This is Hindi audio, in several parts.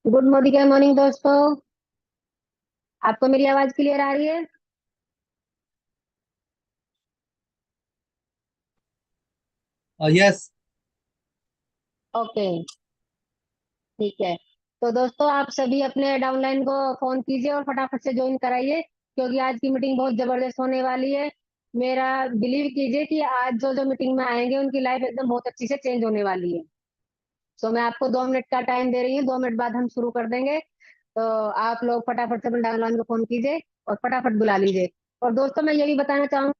गुड मॉर्निंग दोस्तों। आपको मेरी आवाज क्लियर आ रही है? यस। ओके, ठीक है। तो दोस्तों, आप सभी अपने डाउनलाइन को फोन कीजिए और फटाफट से ज्वाइन कराइए, क्योंकि आज की मीटिंग बहुत जबरदस्त होने वाली है। मेरा बिलीव कीजिए कि आज जो जो मीटिंग में आएंगे उनकी लाइफ एकदम बहुत अच्छी से चेंज होने वाली है। तो मैं आपको 2 मिनट का टाइम दे रही हूँ, 2 मिनट बाद हम शुरू कर देंगे। तो आप लोग फटाफट से अपने डाउनलाइन को फोन कीजिए और फटाफट बुला लीजिए। और दोस्तों, मैं ये भी बताना चाहूंगी।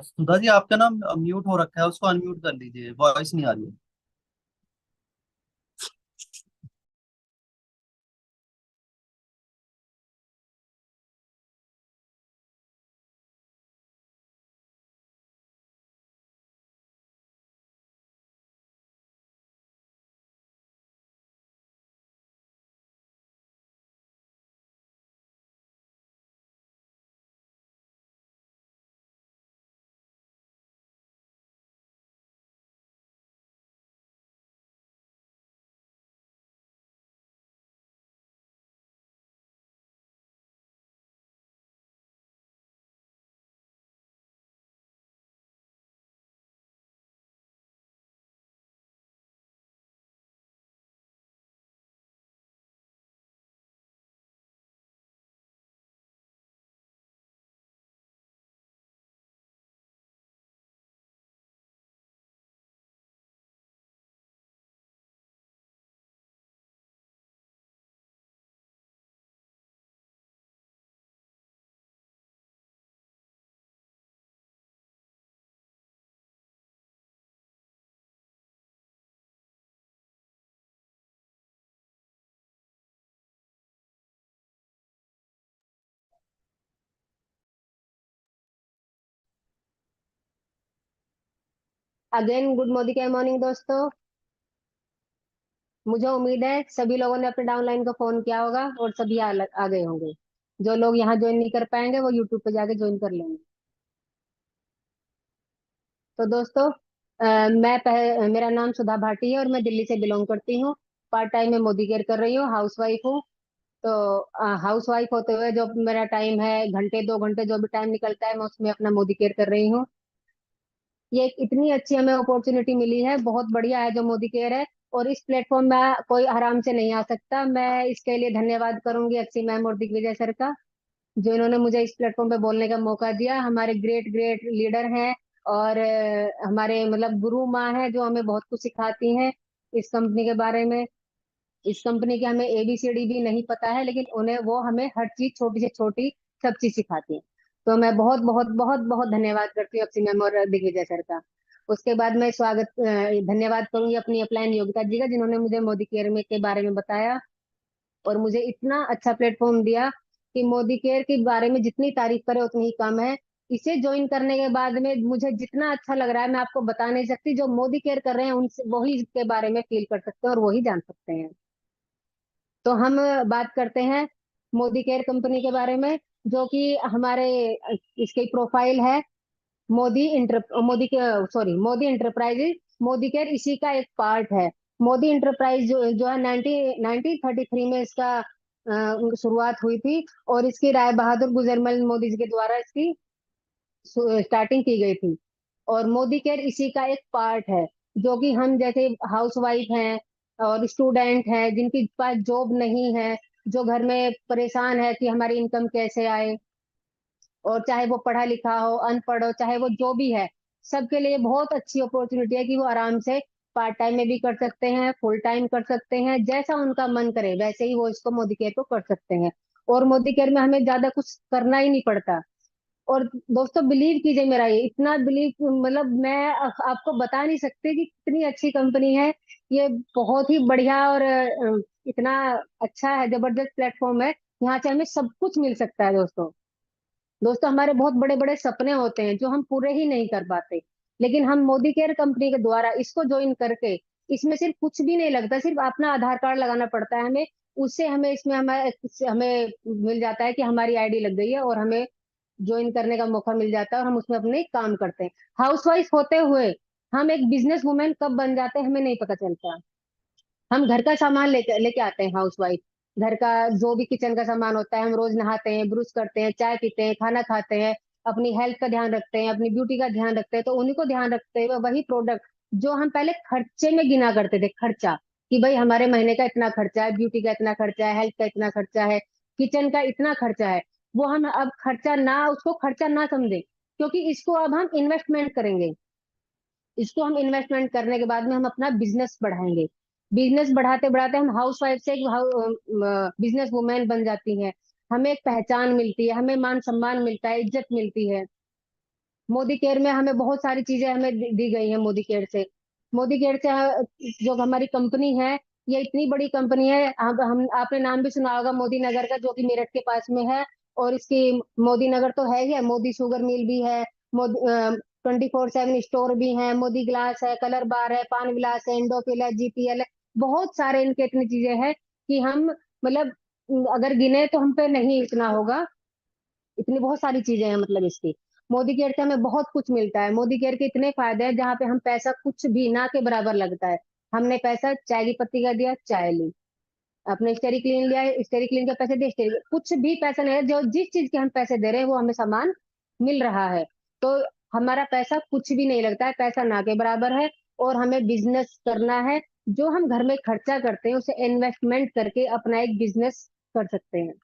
सुधा जी, आपका नाम म्यूट हो रखा है, उसको अनम्यूट कर लीजिए, वॉइस नहीं आ रही है। अगेन गुड मॉर्निंग दोस्तों। मुझे उम्मीद है सभी लोगों ने अपने डाउनलाइन को फोन किया होगा और सभी आ गए होंगे। जो लोग यहाँ ज्वाइन नहीं कर पाएंगे वो यूट्यूब पे जाके ज्वाइन कर लेंगे। तो दोस्तों, मेरा नाम सुधा भाटी है और मैं दिल्ली से बिलोंग करती हूँ। पार्ट टाइम में मोदी केयर कर रही हूँ, हाउस वाइफ हूँ। तो हाउस वाइफ होते हुए जो मेरा टाइम है, घंटे 2 घंटे जो भी टाइम निकलता है, मैं उसमें अपना मोदी केयर कर रही हूँ। ये एक इतनी अच्छी हमें अपॉर्चुनिटी मिली है, बहुत बढ़िया है जो मोदी केयर है। और इस प्लेटफॉर्म में कोई आराम से नहीं आ सकता। मैं इसके लिए धन्यवाद करूंगी अच्छी मैम और दिग्विजय सर का, जो इन्होंने मुझे इस प्लेटफॉर्म पे बोलने का मौका दिया। हमारे ग्रेट ग्रेट लीडर हैं और हमारे मतलब गुरु माँ हैं, जो हमें बहुत कुछ सिखाती हैं इस कंपनी के बारे में। इस कंपनी के हमें एबीसीडी भी नहीं पता है, लेकिन उन्हें वो हमें हर चीज छोटी से छोटी सब चीज सिखाती है। तो मैं बहुत बहुत बहुत बहुत धन्यवाद करती हूँ अक्षय मैम और दिग्विजय सर का। उसके बाद मैं धन्यवाद करूंगी अपनी अपलाइन योगिता जी का, जिन्होंने मुझे मोदी केयर में के बारे में बताया और मुझे इतना अच्छा प्लेटफॉर्म दिया कि मोदी केयर के बारे में जितनी तारीफ करे उतनी ही कम है। इसे ज्वाइन करने के बाद में मुझे जितना अच्छा लग रहा है, मैं आपको बता नहीं सकती। जो मोदी केयर कर रहे हैं उनसे वही इसके बारे में फील कर सकते हैं और वही जान सकते हैं। तो हम बात करते हैं मोदी केयर कंपनी के बारे में, जो कि हमारे इसकी प्रोफाइल है। मोदी के sorry Modi enterprises. Modi care इसी का एक पार्ट है। मोदी इंटरप्राइज जो है 1933 में इसका शुरुआत हुई थी। और इसकी राय बहादुर गुजरमल मोदी जी के द्वारा इसकी स्टार्टिंग की गई थी। और मोदी केयर इसी का एक पार्ट है, जो कि हम जैसे हाउस वाइफ हैं और स्टूडेंट हैं जिनके पास जॉब नहीं है, जो घर में परेशान है कि हमारी इनकम कैसे आए, और चाहे वो पढ़ा लिखा हो अनपढ़ हो, चाहे वो जो भी है, सबके लिए बहुत अच्छी अपॉर्चुनिटी है कि वो आराम से पार्ट टाइम में भी कर सकते हैं, फुल टाइम कर सकते हैं, जैसा उनका मन करे वैसे ही वो इसको मोदी केयर को कर सकते हैं। और मोदी केयर में हमें ज्यादा कुछ करना ही नहीं पड़ता। और दोस्तों, बिलीव कीजिए, मेरा ये इतना बिलीव मतलब मैं आपको बता नहीं सकती कि कितनी अच्छी कंपनी है ये। बहुत ही बढ़िया और इतना अच्छा है, जबरदस्त प्लेटफॉर्म है। यहाँ से हमें सब कुछ मिल सकता है दोस्तों। दोस्तों हमारे बहुत बड़े बड़े सपने होते हैं जो हम पूरे ही नहीं कर पाते, लेकिन हम मोदी केयर कंपनी के द्वारा इसको ज्वाइन करके, इसमें सिर्फ कुछ भी नहीं लगता, सिर्फ अपना आधार कार्ड लगाना पड़ता है हमें। उससे हमें इसमें हमें हमें मिल जाता है कि हमारी आईडी लग गई है, और हमें ज्वाइन करने का मौका मिल जाता है, और हम उसमें अपने काम करते हैं। हाउसवाइफ होते हुए हम एक बिजनेस वुमेन कब बन जाते हैं हमें नहीं पता चलता। हम घर का सामान लेके लेके आते हैं, हाउस वाइफ। घर का जो भी किचन का सामान होता है, हम रोज नहाते हैं, ब्रश करते हैं, चाय पीते हैं, खाना खाते हैं, अपनी हेल्थ का ध्यान रखते हैं, अपनी ब्यूटी का ध्यान रखते हैं। तो उन्हीं को ध्यान रखते हुए वही प्रोडक्ट जो हम पहले खर्चे में गिना करते थे, खर्चा, कि भाई हमारे महीने का इतना खर्चा है, ब्यूटी का इतना खर्चा है, हेल्थ का इतना खर्चा है, किचन का इतना खर्चा है, वो हम अब खर्चा ना, उसको खर्चा ना समझे, क्योंककि इसको अब हम इन्वेस्टमेंट करेंगे। इसको हम इन्वेस्टमेंट करने के बाद में हम अपना बिजनेस बढ़ाएंगे। बिजनेस बढ़ाते बढ़ाते हम हाउस वाइफ से बिजनेस वुमेन बन जाती हैं। हमें एक पहचान मिलती है, हमें मान सम्मान मिलता है, इज्जत मिलती है। मोदी केयर में हमें बहुत सारी चीजें हमें दी गई हैं मोदी केयर से। मोदी केयर से जो हमारी कंपनी है, ये इतनी बड़ी कंपनी है। हम आपने नाम भी सुना होगा मोदी नगर का, जो कि मेरठ के पास में है। और इसकी मोदी नगर तो है ही है, मोदी शुगर मिल भी है, मोदी 24/7 स्टोर भी है, मोदी ग्लास है, कलर बार है, पान विलास है, इंडोफिल है, जीपीएल है। बहुत सारे इनके इतनी चीजें हैं कि हम मतलब अगर गिने तो हम पे नहीं इतना होगा। इतनी बहुत सारी चीजें हैं मतलब इसकी। मोदी केयर से हमें बहुत कुछ मिलता है। मोदी केयर के इतने फायदे हैं जहाँ पे हम पैसा कुछ भी ना के बराबर लगता है। हमने पैसा चाय की पत्ती का दिया, चाय ली। अपने स्टेरी क्लीन लिया, स्टेरी क्लीन के पैसे दिए, स्टेरी कुछ भी पैसा नहीं है, जो जिस चीज के हम पैसे दे रहे हैं वो हमें सामान मिल रहा है। तो हमारा पैसा कुछ भी नहीं लगता है, पैसा ना के बराबर है। और हमें बिजनेस करना है, जो हम घर में खर्चा करते हैं उसे इन्वेस्टमेंट करके अपना एक बिजनेस कर सकते हैं।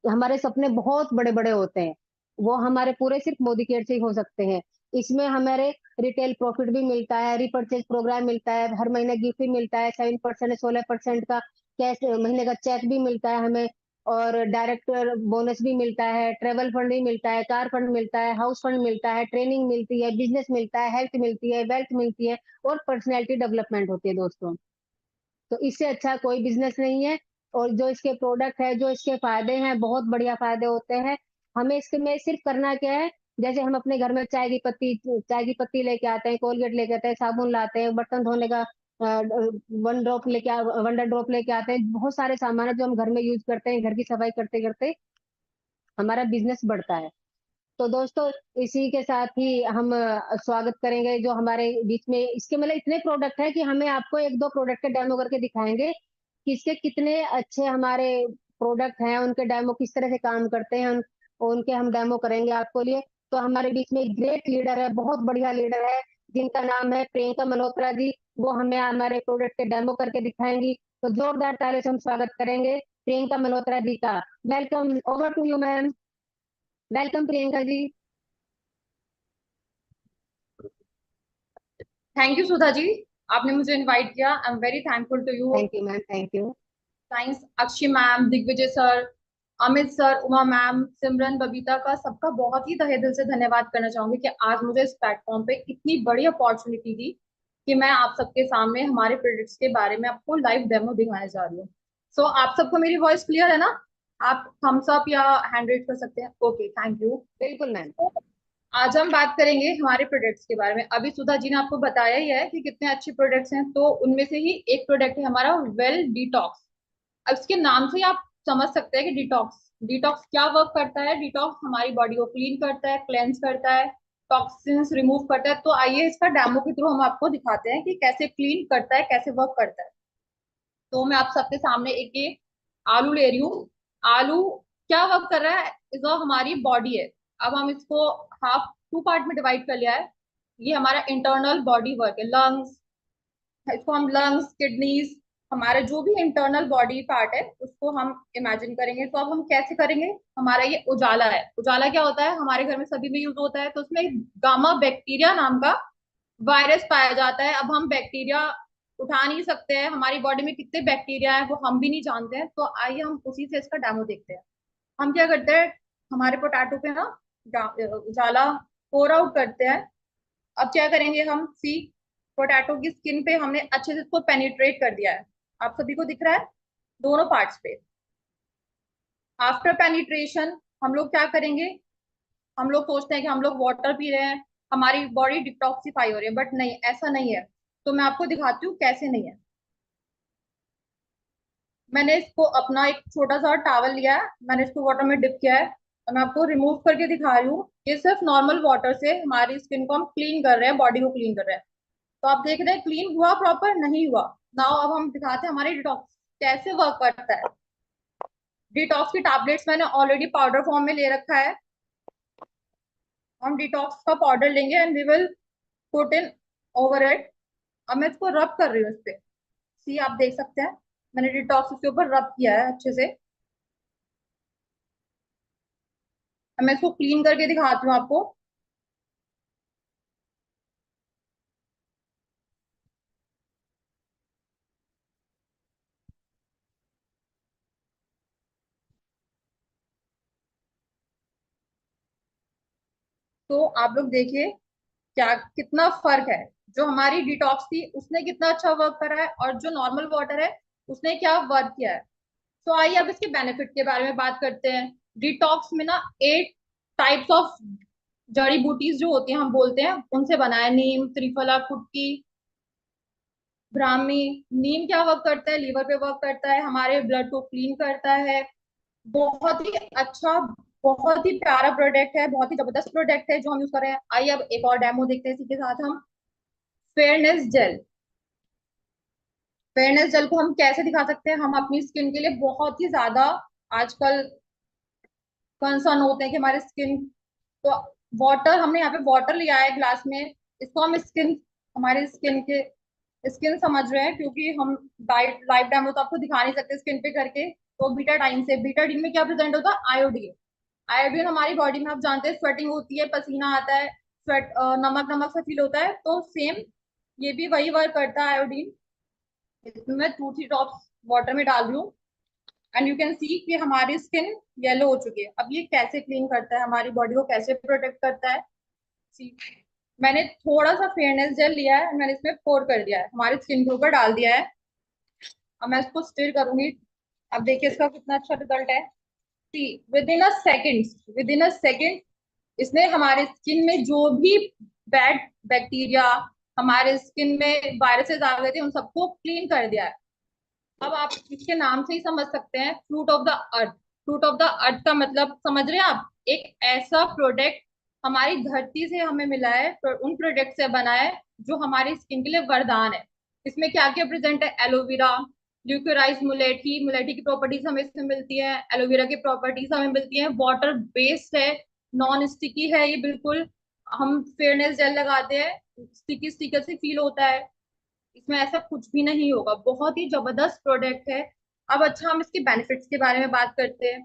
हमारे सपने बहुत बड़े बड़े होते हैं, वो हमारे पूरे सिर्फ मोदी केयर से ही हो सकते हैं। इसमें हमारे रिटेल प्रॉफिट भी मिलता है, रिपर्चेज प्रोग्राम मिलता है, हर महीने गिफ्ट भी मिलता है, 7% 16% का कैश महीने का चेक भी मिलता है हमें। और डायरेक्टर बोनस भी मिलता है, ट्रेवल फंड भी मिलता है, कार फंड मिलता है, हाउस फंड मिलता है, ट्रेनिंग मिलती है, बिजनेस मिलता है, हेल्थ मिलती है, वेल्थ मिलती है, और पर्सनैलिटी डेवलपमेंट होती है दोस्तों। तो इससे अच्छा कोई बिजनेस नहीं है। और जो इसके प्रोडक्ट है, जो इसके फायदे हैं, बहुत बढ़िया फायदे होते हैं। हमें इसके में सिर्फ करना क्या है, जैसे हम अपने घर में चाय की पत्ती लेके आते हैं, कोलगेट लेके आते हैं, साबुन लाते हैं, बर्तन धोने का वंडर ड्रॉप लेके आते हैं, बहुत सारे सामान है जो हम घर में यूज करते हैं। घर की सफाई करते करते हमारा बिजनेस बढ़ता है। तो दोस्तों इसी के साथ ही हम स्वागत करेंगे जो हमारे बीच में, इसके मतलब इतने प्रोडक्ट है कि हमें आपको एक दो प्रोडक्ट के डेमो करके दिखाएंगे कि इसके कितने अच्छे हमारे प्रोडक्ट हैं, उनके डेमो किस तरह से काम करते हैं, उनके हम डेमो करेंगे आपको लिए। तो हमारे बीच में एक ग्रेट लीडर है, बहुत बढ़िया लीडर है, जिनका नाम है प्रियंका मल्होत्रा जी। वो हमें हमारे प्रोडक्ट के डेमो करके दिखाएंगी। तो जोरदार ताली से हम स्वागत करेंगे प्रियंका मल्होत्रा जी का। Welcome, over to you ma'am. Welcome Priyanka ji. Thank you Sudha ji, आपने मुझे इनवाइट किया। I am very thankful to you. Thank you ma'am, thank you. Thanks Akshay ma'am, Digvijay sir, Amit sir, Uma ma'am, Simran, Babita का सबका बहुत ही तहे दिल से धन्यवाद करना चाहूंगी कि आज मुझे इस प्लेटफॉर्म पे इतनी बड़ी अपॉर्चुनिटी दी कि मैं आप सबके सामने हमारे प्रोडक्ट्स के बारे में आपको लाइव डेमो दिखाने जा रही हूँ। सो आप सबको मेरी वॉइस क्लियर है ना? आप थम्स अप या हैंड रेज कर सकते हैं। Okay, thank you. बिल्कुल मैम। आज हम बात करेंगे हमारे प्रोडक्ट्स के बारे में। अभी सुधा जी ने आपको बताया ही है कि कितने अच्छे प्रोडक्ट्स हैं, तो उनमें से ही एक प्रोडक्ट है हमारा वेल डिटॉक्स। अब इसके नाम से ही आप समझ सकते हैं कि डिटॉक्स डिटॉक्स क्या वर्क करता है। डिटॉक्स हमारी बॉडी को क्लीन करता है, क्लेंस करता है, टॉक्सिन्स रिमूव करता है। तो आइए इसका डेमो के थ्रू हम आपको दिखाते हैं कि कैसे क्लीन करता है, कैसे वर्क करता है। तो मैं आप सबके सामने एक ये आलू ले रही हूँ। आलू क्या वर्क कर रहा है, जो हमारी बॉडी है। अब हम इसको हाफ टू पार्ट में डिवाइड कर लिया है। ये हमारा इंटरनल बॉडी वर्क है, लंग्स। इसको हम लंग्स, किडनीज, हमारे जो भी इंटरनल बॉडी पार्ट है उसको हम इमेजिन करेंगे। तो अब हम कैसे करेंगे? हमारा ये उजाला है। उजाला क्या होता है? हमारे घर में सभी में यूज होता है। तो उसमें गामा बैक्टीरिया नाम का वायरस पाया जाता है। अब हम बैक्टीरिया उठा नहीं सकते हैं, हमारी बॉडी में कितने बैक्टीरिया है वो हम भी नहीं जानते हैं। तो आइए हम उसी से इसका डेमो देखते हैं। हम क्या करते हैं, हमारे पोटैटो पे ना उजाला पोर आउट करते हैं। अब क्या करेंगे हम, सी, पोटैटो की स्किन पे हमने अच्छे से इसको पेनिट्रेट कर दिया है। आप सभी को दिख रहा है दोनों पार्ट्स पे। आफ्टर पेनिट्रेशन हम लोग क्या करेंगे, हम लोग सोचते हैं कि हम लोग वाटर पी रहे हैं, हमारी बॉडी डिटॉक्सिफाई हो रही है, बट नहीं, ऐसा नहीं है। तो मैं आपको दिखाती हूँ कैसे नहीं है। मैंने इसको अपना एक छोटा सा टॉवल लिया है, मैंने इसको वाटर में डिप किया है और मैं आपको रिमूव करके दिखा रही हूँ। ये सिर्फ नॉर्मल वाटर से हमारी स्किन को हम क्लीन कर रहे हैं, बॉडी को क्लीन कर रहे हैं। तो आप देख रहे हैं क्लीन हुआ, प्रॉपर नहीं हुआ। नाउ अब हम दिखाते हैं हमारी डिटॉक्स कैसे वर्क करता है। डिटॉक्स की टैबलेट्स मैंने ऑलरेडी पाउडर फॉर्म में ले रखा है। हम डिटॉक्स का पाउडर लेंगे and we will put in over it. अब मैं इसको रब कर रही हूँ इस पे। सी, आप देख सकते हैं मैंने डिटॉक्स इसके ऊपर रब किया है अच्छे से। अब मैं इसको क्लीन करके दिखाती हूँ आपको। तो आप लोग देखिए क्या कितना फर्क है। जो हमारी डिटॉक्स थी उसने कितना अच्छा वर्क करा है, और जो नॉर्मल वाटर है उसने क्या वर्क किया है। तो आइए अब इसके बेनिफिट के बारे में बात करते हैं। डिटॉक्स में ना 8 टाइप्स ऑफ जड़ी बूटीज जो होती हैं, हम बोलते हैं उनसे बना है। नीम, त्रिफला, कुटकी, ब्राह्मी। नीम क्या वर्क करता है, लीवर पे वर्क करता है, हमारे ब्लड को क्लीन करता है। बहुत ही अच्छा, बहुत ही प्यारा प्रोडक्ट है, बहुत ही जबरदस्त प्रोडक्ट है जो हम यूज कर रहे हैं। आइए अब एक और डेमो देखते हैं इसी के साथ हम। Fairness jail. फेयरनेस जेल को हम कैसे दिखा सकते हैं। हम अपनी स्किन के लिए बहुत ही ज्यादा आजकल कंसर्न होते हैं कि हमारे स्किन, तो वाटर, हमने यहाँ पे वाटर लिया है ग्लास में, इसको हम स्किन, हमारी स्किन के स्किन समझ रहे हैं, क्योंकि हम लाइव लाइव डेमो तो आपको दिखा नहीं सकते स्किन पे करके। तो बीटाडीन से, बीटाडीन में क्या प्रेजेंट होता है, आयोडीन। आयोडीन हमारी बॉडी में, आप जानते हैं स्वेटिंग होती है, पसीना आता है, स्वेट, नमक नमक सा फील होता है, तो सेम ये भी वही वर्क करता है आयोडीन। इसमें मैं 2-3 ड्रॉप्स वाटर में डाल रही हूँ एंड यू कैन सी कि हमारी स्किन येलो हो चुकी है। अब ये कैसे क्लीन करता है, हमारी बॉडी को कैसे प्रोटेक्ट करता है। सी, मैंने थोड़ा सा फेयरनेस जेल लिया है, मैंने इसमें पोर कर दिया है, हमारी स्किन के ऊपर डाल दिया है। अब मैं इसको स्टिर करूंगी। अब देखिए इसका कितना अच्छा रिजल्ट है। सी, विद इन अ सेकेंड इसने हमारे स्किन में जो भी बैड बैक्टीरिया, हमारे स्किन में वायरसेस आ गए थे, उन सबको क्लीन कर दिया है। अब आप इसके नाम से ही समझ सकते हैं, fruit of the earth. Fruit of the earth का मतलब समझ रहे हैं आप, एक ऐसा प्रोडक्ट हमारी धरती से हमें मिला है, उन प्रोडक्ट से बना है जो हमारी स्किन के लिए वरदान है। इसमें क्या क्या प्रेजेंट है, एलोवेरा, ल्यूकोराइज मुलेठी, मुलेठी की प्रॉपर्टीज हमें इसमें मिलती है, एलोवेरा की प्रॉपर्टीज हमें मिलती है, वाटर बेस्ड है, नॉन स्टिकी है ये बिल्कुल। हम फेयरनेस जेल लगाते हैं, स्टिकी स्टिकर से फील होता है, इसमें ऐसा कुछ भी नहीं होगा। बहुत ही जबरदस्त प्रोडक्ट है। अब अच्छा, हम इसके बेनिफिट्स के बारे में बात करते हैं।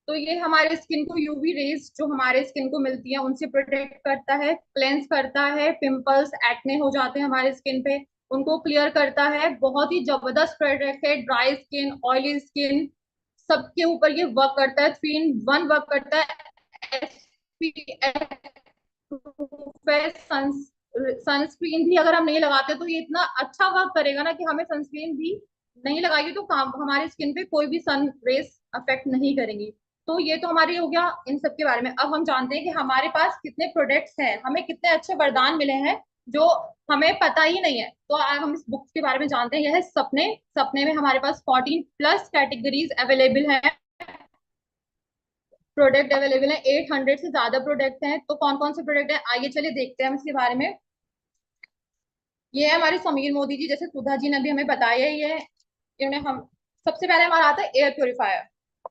तो ये हमारे स्किन को यूवी रेज जो हमारे स्किन को मिलती है उनसे प्रोटेक्ट करता है, क्लेंस करता है, पिंपल्स एक्ने हो जाते हैं हमारे स्किन पे उनको क्लियर करता है। बहुत ही जबरदस्त प्रोडक्ट है, ड्राई स्किन, ऑयली स्किन, सबके ऊपर ये वर्क करता है, 3 in 1 वर्क करता है। सनस्क्रीन भी अगर हम नहीं लगाते तो ये इतना अच्छा वर्क करेगा ना कि हमें सनस्क्रीन भी नहीं लगाएगी तो काम, हमारी स्किन पे कोई भी सन रेस अफेक्ट नहीं करेंगी। तो ये तो हमारी हो गया इन सब के बारे में। अब हम जानते हैं कि हमारे पास कितने प्रोडक्ट्स हैं, हमें कितने अच्छे वरदान मिले हैं जो हमें पता ही नहीं है। तो आज हम इस बुक के बारे में जानते हैं। यह है सपने। सपने में हमारे पास 14+ कैटेगरीज अवेलेबल है, प्रोडक्ट अवेलेबल है, 800 से ज्यादा प्रोडक्ट हैं। तो कौन कौन से प्रोडक्ट हैं, आइए चलिए देखते हैं हम इसके बारे में। ये है हमारे समीर मोदी जी, जैसे सुधा जी ने भी हमें बताया ही है। इन्होंने हम, सबसे पहले हमारा आता है एयर प्योरीफायर।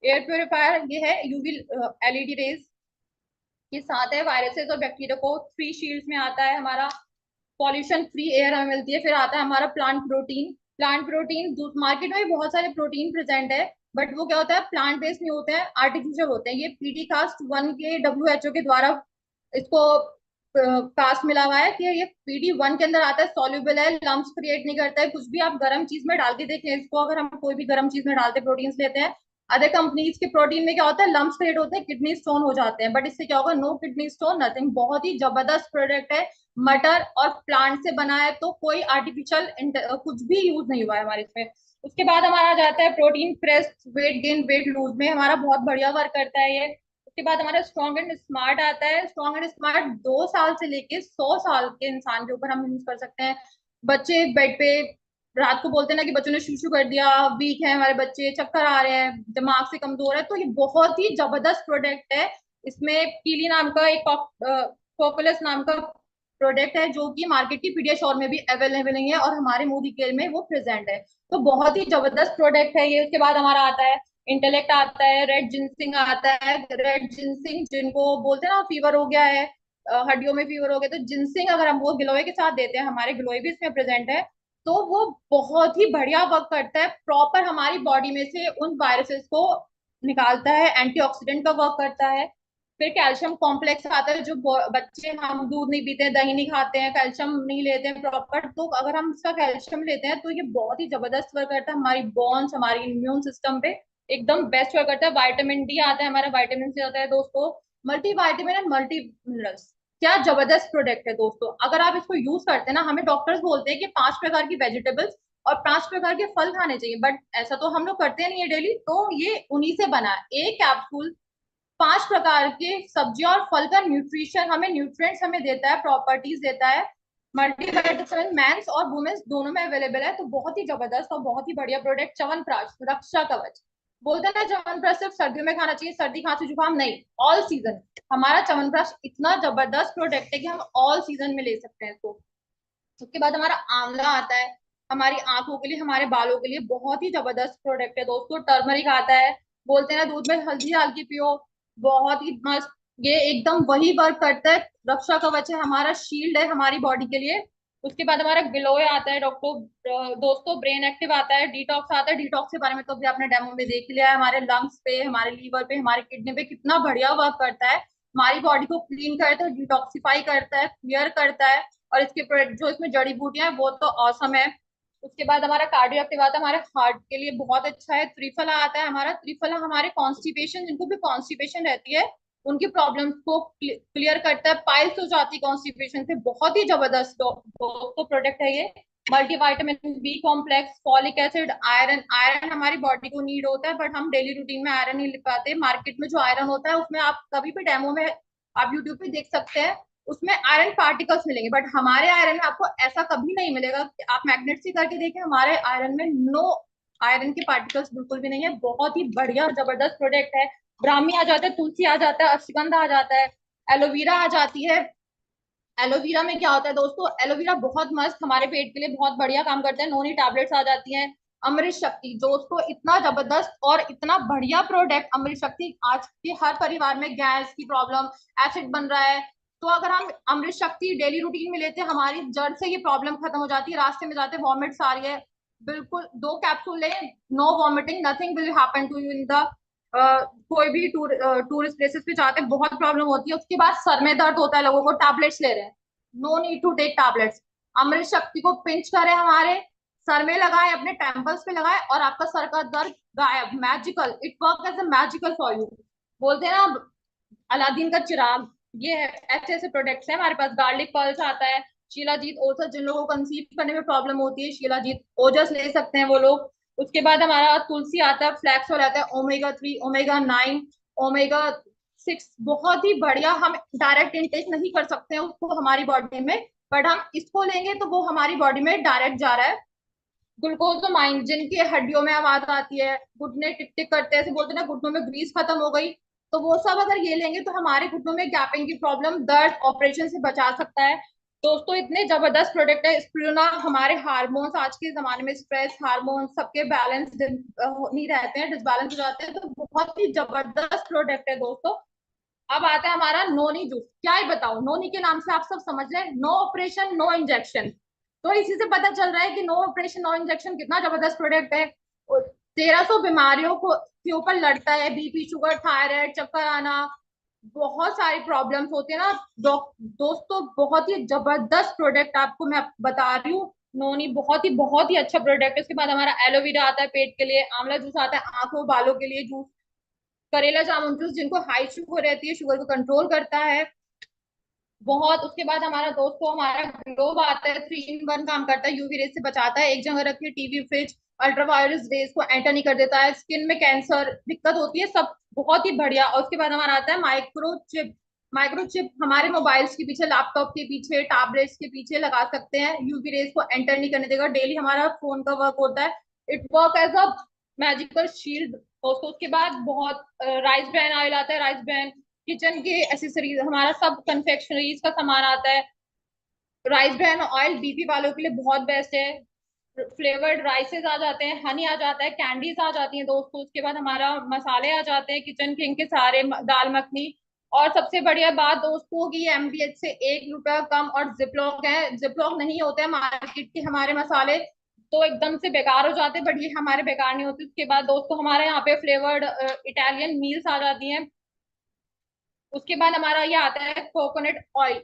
एयर प्योरीफायर ये है यूवी एलईडी रेज के साथ है, वायरसेस और बैक्टीरिया को 3 शील्ड्स में आता है हमारा। पॉल्यूशन फ्री एयर हमें मिलती है। फिर आता है हमारा plant protein. Plant protein, market में बहुत सारे प्रोटीन प्रेजेंट है, बट वो क्या होता है, प्लांट बेस्ड नहीं होते हैं, आर्टिफिशियल होते हैं। ये पीडी कास्ट 1 के WHO के द्वारा इसको कास्ट मिला हुआ है कि ये PD1 के अंदर आता है, सॉल्युबल है, लम्स क्रिएट नहीं करता है। कुछ भी आप गर्म चीज में डाल के देखें इसको, अगर हम कोई भी गर्म चीज में डालते प्रोटीन लेते हैं, अदर कंपनीज के प्रोटीन में क्या होता है, लम्स क्रिएट होते हैं, किडनी स्टोन हो जाते हैं, बट इससे क्या होगा, नो किडनी स्टोन, नथिंग। बहुत ही जबरदस्त प्रोडक्ट है। मटर और प्लांट से बना है, तो कोई आर्टिफिशियल कुछ भी यूज नहीं हुआ है हमारे इसमें। उसके बाद हमारा जाता है protein press weight gain weight lose में, हमारा बहुत बढ़िया वर्क करता है ये। उसके बाद हमारा स्ट्रॉन्ग एंड स्मार्ट आता है। स्ट्रॉन्ग एंड स्मार्ट 2 साल से लेके 100 साल के इंसान के ऊपर हम यूज कर सकते हैं। बच्चे बेड पे रात को बोलते हैं ना कि बच्चों ने शुशु कर दिया, वीक है हमारे बच्चे, चक्कर आ रहे हैं, दिमाग से कमजोर है, तो ये बहुत ही जबरदस्त प्रोडक्ट है। इसमें कीली नाम का एक पॉपुलस नाम का प्रोडक्ट है जो कि मार्केट की पीडियाश्योर में भी अवेलेबल नहीं है और हमारे मोदी केयर में वो प्रेजेंट है। तो बहुत ही जबरदस्त प्रोडक्ट है ये। उसके बाद हमारा आता है इंटेलेक्ट, आता है रेड जिनसिंग, आता है रेड जिनसिंग जिनको बोलते हैं ना फीवर हो गया है, हड्डियों में फीवर हो गया, तो जिनसिंग अगर हम वो गिलोय के साथ देते हैं, हमारे गिलोय भी इसमें प्रेजेंट है, तो वो बहुत ही बढ़िया वर्क करता है। प्रॉपर हमारी बॉडी में से उन वायरसेस को निकालता है, एंटीऑक्सीडेंट का वर्क करता है। फिर कैल्शियम कॉम्प्लेक्स आता है, जो बच्चे हम दूध नहीं पीते हैं, दही नहीं खाते हैं, कैल्शियम नहीं लेते हैं प्रॉपर, तो अगर हम इसका कैल्शियम लेते हैं तो ये बहुत ही जबरदस्त वर्क करता है हमारी बोन्स, हमारी इम्यून सिस्टम पे एकदम बेस्ट वर्क करता है। विटामिन डी आता है हमारा, विटामिन सी आता है दोस्तों, multi vitamin and multi minerals. क्या जबरदस्त प्रोडक्ट है दोस्तों। अगर आप इसको यूज करते हैं ना, हमें डॉक्टर्स बोलते हैं कि 5 प्रकार की वेजिटेबल्स और 5 प्रकार के फल खाने चाहिए, बट ऐसा तो हम लोग करते नहीं है डेली, तो ये उन्हीं से बना है। एक कैप्सूल 5 प्रकार के सब्जी और फल का न्यूट्रिशन हमें, न्यूट्रिएंट्स हमें देता है, प्रॉपर्टीज देता है। मल्टीविटामिन मेंस और वुमेन्स दोनों में अवेलेबल है। तो बहुत ही जबरदस्त और बहुत ही बढ़िया प्रोडक्ट च्यवनप्राश रक्षा कवच। बोलते हैं ना च्यवनप्राश सिर्फ सर्दियों में खाना चाहिए, सर्दी खांसी जुकाम नहीं, ऑल सीजन। हमारा च्यवनप्राश इतना जबरदस्त प्रोडक्ट है कि हम ऑल सीजन में ले सकते हैं इसको। उसके बाद हमारा आंवला आता है, हमारी आंखों के लिए, हमारे बालों के लिए बहुत ही जबरदस्त प्रोडक्ट है दोस्तों। टर्मरिक आता है, बोलते हैं ना दूध में हल्दी डाल के पियो, बहुत ही मस्त। ये एकदम वही वर्क करता है, रक्षा कवच है हमारा, शील्ड है हमारी बॉडी के लिए। उसके बाद हमारा गिलोय आता है डॉक्टर दोस्तों, ब्रेन एक्टिव आता है, डिटॉक्स आता है। डिटॉक्स के बारे में तो अभी आपने डेमो में देख लिया है, हमारे लंग्स पे, हमारे लीवर पे, हमारे किडनी पे कितना बढ़िया वर्क करता है। हमारी बॉडी को क्लीन करता है, डिटॉक्सिफाई करता है, क्लियर करता है। और इसके जो इसमें जड़ी बूटियां हैं वो तो औसम है। उसके बाद हमारा कार्डियो एक्टिव आता है, हमारे हार्ट के लिए बहुत अच्छा है। त्रिफला आता है हमारा, त्रिफला हमारे कॉन्स्टिपेशन, जिनको भी कॉन्स्टिपेशन रहती है उनकी प्रॉब्लम्स को क्लियर करता है। पाइल्स हो जाती है कॉन्स्टिपेशन से, बहुत ही जबरदस्त तो प्रोडक्ट है ये। Multivitamin B complex, folic acid, iron. Iron हमारी बॉडी को नीड होता है, बट हम डेली रूटीन में आयरन नहीं ले पाते। मार्केट में जो आयरन होता है उसमें आप कभी भी डेमो में आप यूट्यूब पे देख सकते हैं, उसमें आयरन पार्टिकल्स मिलेंगे, बट हमारे आयरन में आपको ऐसा कभी नहीं मिलेगा। आप मैग्नेट से करके देखें, हमारे आयरन में नो आयरन के पार्टिकल्स बिल्कुल भी नहीं है। बहुत ही बढ़िया जबरदस्त प्रोडक्ट है। ब्राह्मी आ जाता है, तुलसी आ जाता है, अश्वगंधा आ जाता है, एलोवेरा आ जाती है। एलोवेरा में क्या होता है दोस्तों, एलोवेरा बहुत मस्त हमारे पेट के लिए बहुत बढ़िया काम करता है। नोनी टैबलेट्स आ जाती हैं। अमृत शक्ति दोस्तों, इतना जबरदस्त और इतना बढ़िया प्रोडक्ट अमृत शक्ति। आज के हर परिवार में गैस की प्रॉब्लम, एसिड बन रहा है, तो अगर हम अमृत शक्ति डेली रूटीन में लेते हैं, हमारी जड़ से ये प्रॉब्लम खत्म हो जाती है। रास्ते में जाते वॉमिट्स आ रही है, बिल्कुल 2 कैप्सूल लें, no vomiting, nothing will happen to you in the कोई भी टूरिस्ट प्लेसेस पे जाते हैं बहुत प्रॉब्लम होती है। उसके बाद सर में दर्द होता है लोगों को, टैबलेट्स ले रहे हैं, no need to take tablets. Amrit Shakti को पिंच करें, हमारे सर में लगाए, अपने टेम्पल्स पे लगाए, और आपका सर का दर्द गायब। Magical, it work as a magical for you. बोलते हैं ना अलादीन का चिराग, ये है। ऐसे ऐसे प्रोडक्ट्स हैं हमारे पास। गार्लिक पल्स आता है, शिलाजीत ओजस, जिन लोगों को कंसीव करने में प्रॉब्लम होती है, शिलाजीत ओजस ले सकते हैं वो लोग। उसके बाद हमारा तुलसी आता है, फ्लैक्स ऑयल आता है, ओमेगा 3, ओमेगा 9, ओमेगा 6, बहुत ही बढ़िया। हम डायरेक्ट इनटेक नहीं कर सकते हैं उसको हमारी बॉडी में, बट हम इसको लेंगे तो वो हमारी बॉडी में डायरेक्ट जा रहा है। ग्लूकोजोमाइन, जिनकी हड्डियों में आवाज आती है, घुटने टिक टिक करते हैं, ऐसे बोलते हैं ना घुटनों में ग्रीस खत्म हो गई, तो वो सब अगर ये लेंगे तो हमारे घुटनों में गैपिंग की प्रॉब्लम, दर्द, ऑपरेशन से बचा सकता है। दोस्तों इतने जबरदस्त प्रोडक्ट है। स्पिरुलिना हमारे हार्मोन्स, आज के जमाने में स्ट्रेस हार्मोन सबके बैलेंस नहीं रहते हैं, डिसबैलेंस हो जाते हैं, तो बहुत ही जबरदस्त प्रोडक्ट है दोस्तों। अब आता है हमारा नोनी जूस। क्या ही बताओ, नोनी के नाम से आप सब समझ रहे हैं, नो ऑपरेशन नो इंजेक्शन। तो इसी से पता चल रहा है कि नो ऑपरेशन नो इंजेक्शन कितना जबरदस्त प्रोडक्ट है। 1300 बीमारियों को के ऊपर लड़ता है, बीपी, शुगर, थायराइड, चक्कर आना, बहुत सारी प्रॉब्लम्स होती है ना दोस्तों। बहुत ही जबरदस्त प्रोडक्ट आपको मैं बता रही हूँ, नोनी बहुत ही अच्छा प्रोडक्ट है। उसके बाद हमारा एलोवेरा आता है पेट के लिए, आंवला जूस आता है आंखों बालों के लिए जूस, करेला जामुन जूस जिनको हाई शुगर रहती है, शुगर को कंट्रोल करता है बहुत। उसके बाद हमारा दोस्तों हमारा ग्लोब आता है, 3 in 1 काम करता है, यूवी रेज से बचाता है, एक जगह रखिए, टीवी, फ्रिज, अल्ट्रावायलेट रेज को एंटर नहीं कर देता है। स्किन में कैंसर दिक्कत होती है, सब बहुत ही बढ़िया। और उसके बाद हमारा आता है माइक्रोचिप। माइक्रोचिप हमारे मोबाइल्स के पीछे, लैपटॉप के पीछे, टैबलेट्स के पीछे लगा सकते हैं। यूवी रेज को एंटर नहीं करने देगा। डेली हमारा फोन का वर्क होता है, it work as a magical shield दोस्तों। उसके बाद बहुत राइस ब्रान ऑयल आता है। राइस ब्रान किचन के एसेसरीज, हमारा सब कन्फेक्शनरीज का सामान आता है। राइस ब्रान ऑयल बीपी वालों के लिए बहुत बेस्ट है। फ्लेवर्ड राइसेस आ जाते हैं, हनी आ जाता है, कैंडीज आ जाती हैं दोस्तों। उसके बाद हमारा मसाले आ जाते हैं, किचन किंग के सारे, दाल मखनी। और सबसे बढ़िया बात दोस्तों की एमडीएच से 1 रुपया कम और जिपलॉक है। जिपलॉक नहीं होते हैं मार्केट के हमारे मसाले, तो एकदम से बेकार हो जाते हैं, बट ये हमारे बेकार नहीं होते। उसके बाद दोस्तों हमारे यहाँ पे फ्लेवर्ड इटालियन मील्स आ जाती हैं। उसके बाद हमारा ये आता है कोकोनट ऑयल।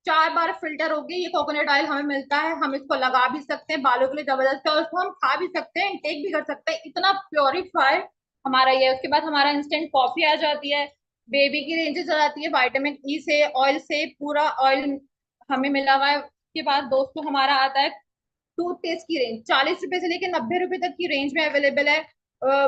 4 बार फिल्टर होगी ये कोकोनट ऑयल हमें मिलता है। हम इसको लगा भी सकते हैं, बालों के लिए जबरदस्त है। और इसको हम खा भी सकते हैं, इंटेक भी कर सकते हैं, इतना प्योरीफाइड हमारा ये है। उसके बाद हमारा इंस्टेंट कॉफी आ जाती है। बेबी की रेंजेस आ जाती है, विटामिन ई से, ऑयल से, पूरा ऑयल हमें मिला हुआ है। उसके बाद दोस्तों हमारा आता है टूथपेस्ट की रेंज। 40 रुपए से लेकर 90 रुपए तक की रेंज में अवेलेबल है।